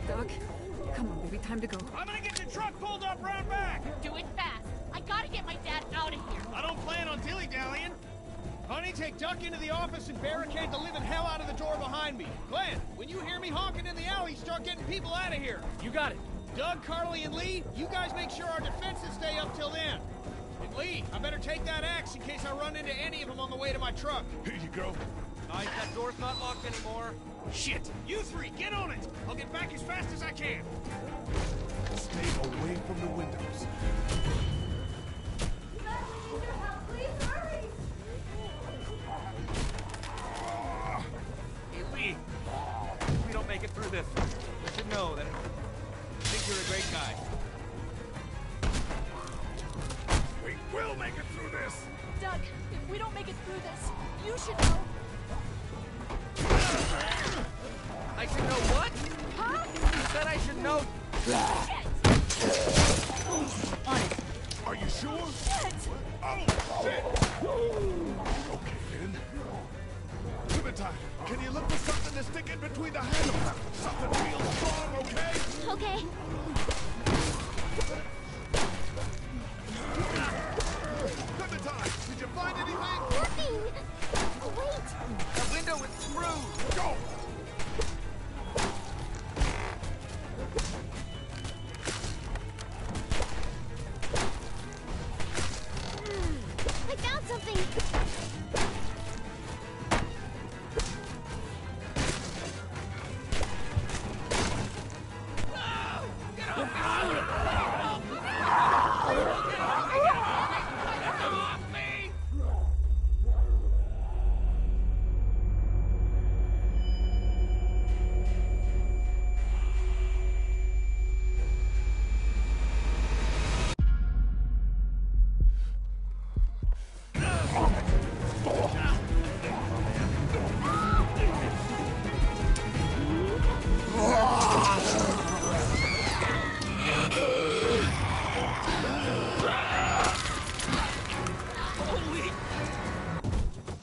Speaker 14: Doug, come on, baby, time to go.
Speaker 19: I'm gonna get the truck pulled up round back!
Speaker 16: Do it fast. I gotta get my dad out of here.
Speaker 19: I don't plan on dilly-dallying. Honey, take Duck into the office and barricade the living hell out of the door behind me. Glenn, when you hear me honking in the alley, start getting people out of here.
Speaker 21: You got it.
Speaker 19: Doug, Carly, and Lee, you guys make sure our defenses stay up till then. And Lee, I better take that axe in case I run into any of them on the way to my truck.
Speaker 2: Here you go.
Speaker 19: That door's not locked anymore. Shit! You three, get on it! I'll get back as fast as I can.
Speaker 2: Stay away from the windows.
Speaker 19: Hey, Lee. If we don't make it through this, I should know that I think you're a great guy.
Speaker 2: We will make it through this!
Speaker 3: Doug, if we don't make it through this, you should know.
Speaker 19: I should know what?
Speaker 3: Huh?
Speaker 19: You said I should know.
Speaker 2: Are you sure?
Speaker 3: Shit!
Speaker 2: Oh, shit! Okay, then. Clementine, can you look for something to stick in between the handles? Something real strong, okay?
Speaker 7: Okay.
Speaker 2: Clementine, did you find anything?
Speaker 7: Nothing. Wait.
Speaker 19: The window is screwed.
Speaker 2: Go!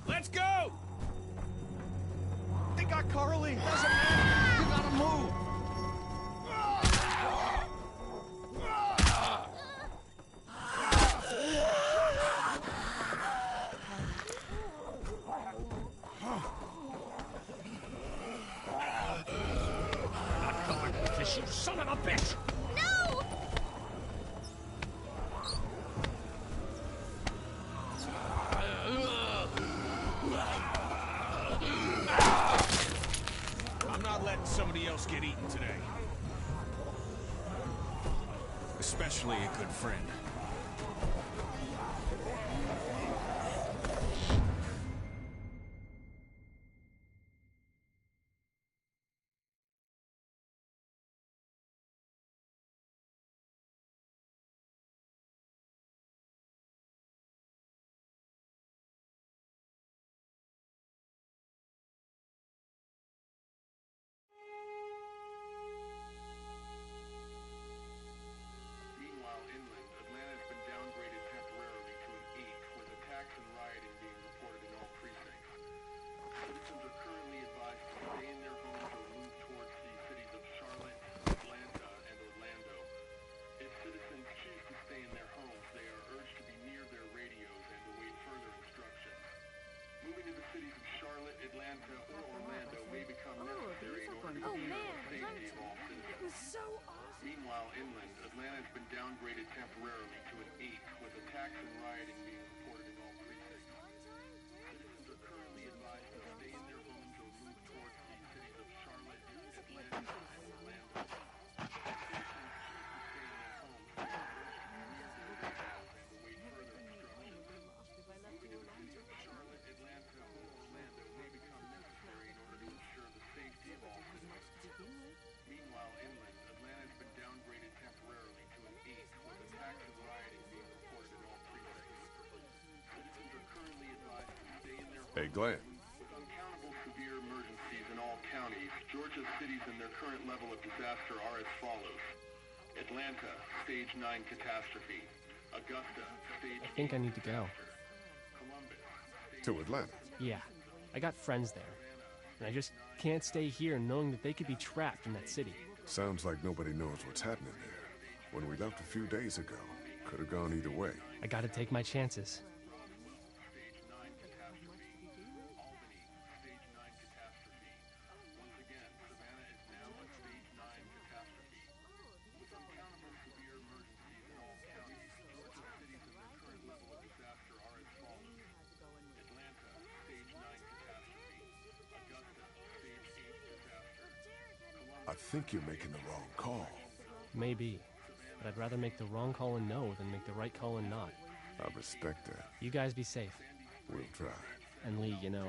Speaker 12: Let's go! They got Carly. Doesn't matter. You gotta move.
Speaker 15: Not going with this, you son of a bitch!
Speaker 13: No!
Speaker 12: I'm not letting somebody else get eaten today. Especially a good friend.
Speaker 5: Meanwhile, inland, Atlanta has been downgraded temporarily to an 8, with attacks and rioting being reported in all precincts. Citizens are currently advised to stay in their homes or move towards the cities of Charlotte, Atlanta, and Orlando. If citizens choose to stay in their homes, they are urged to be near their radios and await further instructions. Moving to the cities of Charlotte, Atlanta, or Orlando may become necessary in order to ensure the safety of all citizens.
Speaker 13: It was so awesome.
Speaker 5: Meanwhile, inland, Atlanta has been downgraded temporarily to an 8, with attacks and rioting being reported in all precincts. Citizens are currently advised to stay in their homes or move towards the cities of Charlotte, Atlanta, and Orlando. If citizens choose to stay in their homes, they are urged to be near their radios and await further instructions. Moving to the cities of Charlotte, Atlanta, or Orlando may become necessary in order to ensure the safety of all citizens. Meanwhile, inland, Atlanta has been downgraded temporarily to an 8, with attacks and rioting being reported in all precincts. Citizens are currently advised to stay in their homes.
Speaker 2: Hey, Glenn.
Speaker 5: With uncountable severe emergencies in all counties, Georgia's cities and their current level of disaster are as follows. Atlanta, Stage 9 catastrophe. Augusta, Stage
Speaker 21: I think I need to go.
Speaker 2: To Atlanta?
Speaker 21: Yeah, I got friends there. And I just can't stay here knowing that they could be trapped in that city.
Speaker 2: Sounds like nobody knows what's happening there. When we left a few days ago, could have gone either way.
Speaker 21: I gotta take my chances.
Speaker 2: I think you're making the wrong call.
Speaker 21: Maybe. But I'd rather make the wrong call and no than make the right call and not.
Speaker 2: I respect that.
Speaker 21: You guys be safe.
Speaker 2: We'll try.
Speaker 21: And Lee, you know,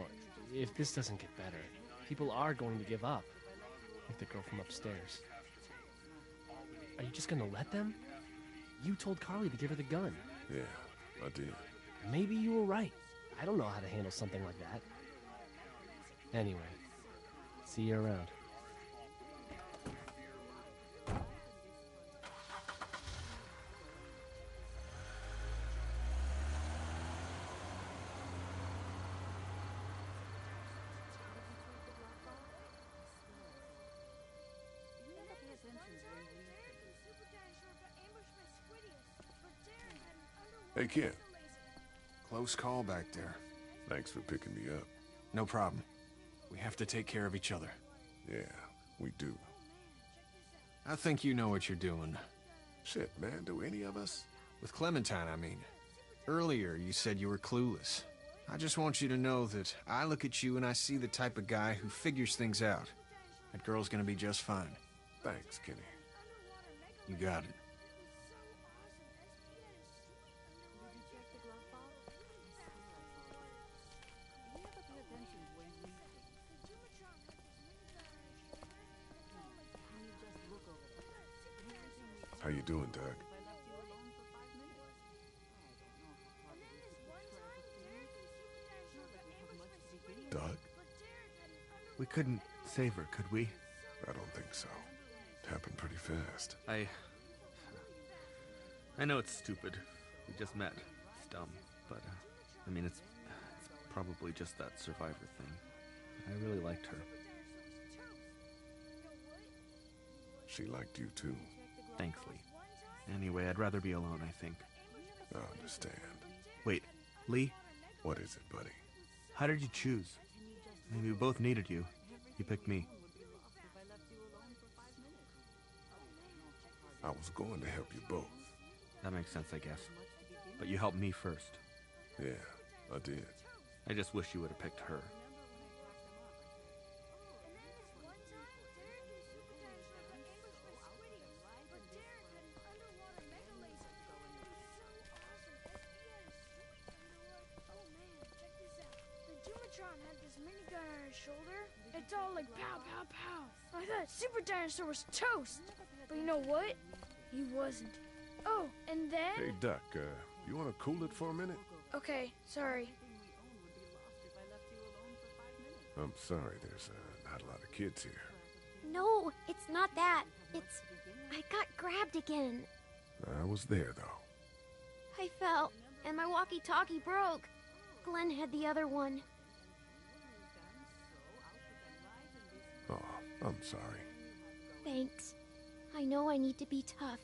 Speaker 21: if this doesn't get better, people are going to give up. Like the girl from upstairs. Are you just gonna let them? You told Carly to give her the gun.
Speaker 2: Yeah, I did.
Speaker 21: Maybe you were right. I don't know how to handle something like that. Anyway, see you around.
Speaker 2: Hey, kid.
Speaker 12: Close call back there.
Speaker 2: Thanks for picking me up.
Speaker 12: No problem. We have to take care of each other.
Speaker 2: Yeah, we do.
Speaker 12: I think you know what you're doing.
Speaker 2: Shit, man, do any of us?
Speaker 12: With Clementine, I mean. Earlier, you said you were clueless. I just want you to know that I look at you and I see the type of guy who figures things out. That girl's gonna be just fine.
Speaker 2: Thanks, Kenny.
Speaker 12: You got it.
Speaker 2: How you doing, Doug? Doug?
Speaker 18: We couldn't save her, could we?
Speaker 2: I don't think so. It happened pretty fast.
Speaker 18: I know it's stupid. We just met. It's dumb. But, I mean, it's probably just that survivor thing. I really liked her.
Speaker 2: She liked you, too.
Speaker 18: Thanks, Lee. Anyway, I'd rather be alone, I think.
Speaker 2: I understand.
Speaker 18: Wait, Lee?
Speaker 2: What is it, buddy?
Speaker 18: How did you choose? I mean, we both needed you. You picked me.
Speaker 2: I was going to help you both.
Speaker 18: That makes sense, I guess. But you helped me first.
Speaker 2: Yeah, I did.
Speaker 18: I just wish you would have picked her.
Speaker 13: Had this minigun on his shoulder. It's all like pow, pow, pow. I thought Super Dinosaur was toast. But you know what? He wasn't. Oh, and then...
Speaker 2: Hey, Duck, you want to cool it for a minute?
Speaker 13: Okay, sorry.
Speaker 2: I'm sorry, there's not a lot of kids here.
Speaker 7: No, it's not that. It's... I got grabbed again.
Speaker 2: I was there, though.
Speaker 7: I fell, and my walkie-talkie broke. Glenn had the other one.
Speaker 2: Oh, I'm sorry.
Speaker 7: Thanks. I know I need to be tough.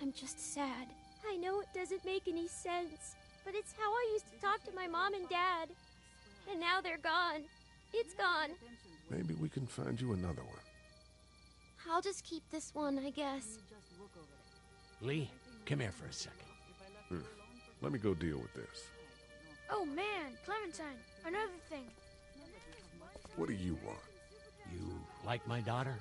Speaker 7: I'm just sad. I know it doesn't make any sense, but it's how I used to talk to my mom and dad. And now they're gone. It's gone.
Speaker 2: Maybe we can find you another one.
Speaker 7: I'll just keep this one, I guess.
Speaker 15: Lee, come here for a second.
Speaker 2: Let me go deal with this.
Speaker 13: Oh man, Clementine, another thing.
Speaker 2: What do you want?
Speaker 15: You like my daughter?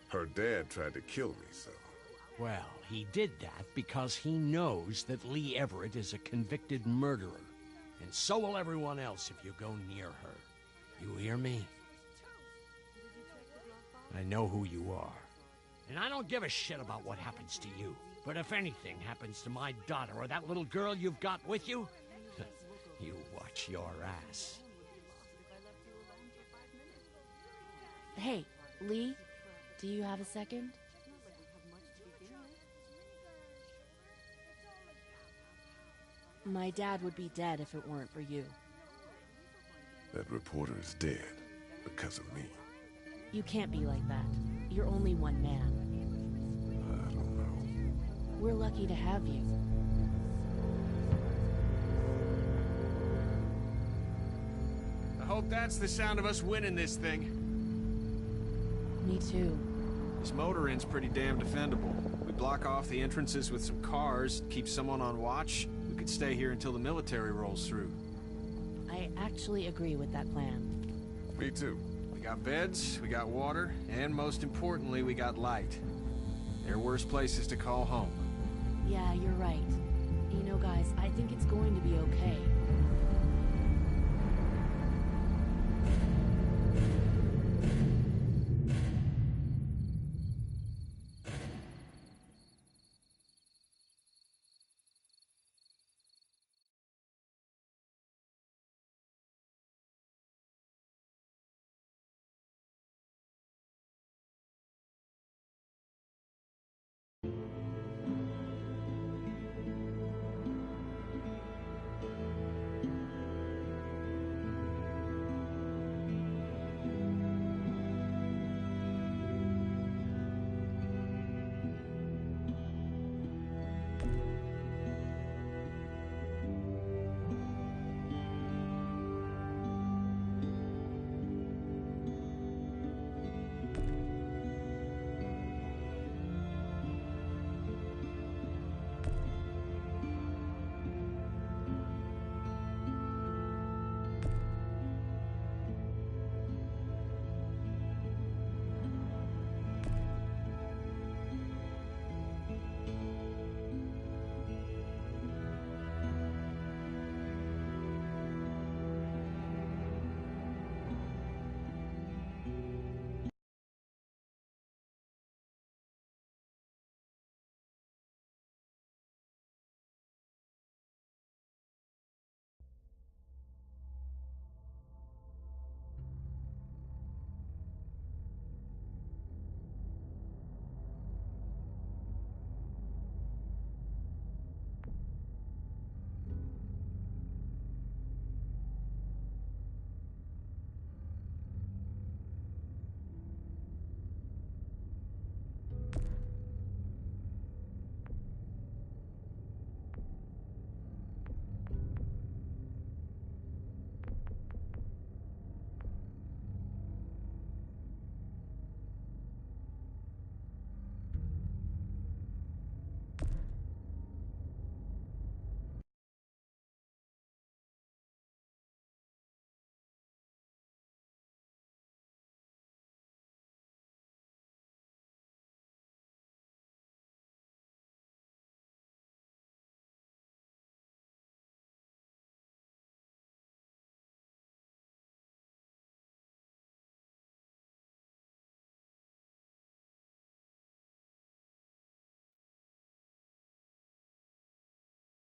Speaker 2: Her dad tried to kill me, so...
Speaker 15: Well, he did that because he knows that Lee Everett is a convicted murderer. And so will everyone else if you go near her. You hear me? I know who you are. And I don't give a shit about what happens to you. But if anything happens to my daughter or that little girl you've got with you, you watch your ass.
Speaker 20: Hey, Lee, do you have a second? My dad would be dead if it weren't for you.
Speaker 2: That reporter is dead because of me.
Speaker 20: You can't be like that. You're only one man.
Speaker 2: I don't know.
Speaker 20: We're lucky to have you.
Speaker 12: I hope that's the sound of us winning this thing.
Speaker 20: Me too.
Speaker 12: This motor inn's pretty damn defendable. We block off the entrances with some cars, keep someone on watch. We could stay here until the military rolls through.
Speaker 20: I actually agree with that plan.
Speaker 2: Me too.
Speaker 12: We got beds, we got water, and most importantly, we got light. There are worse places to call home.
Speaker 20: Yeah, you're right. You know, guys, I think it's going to be okay.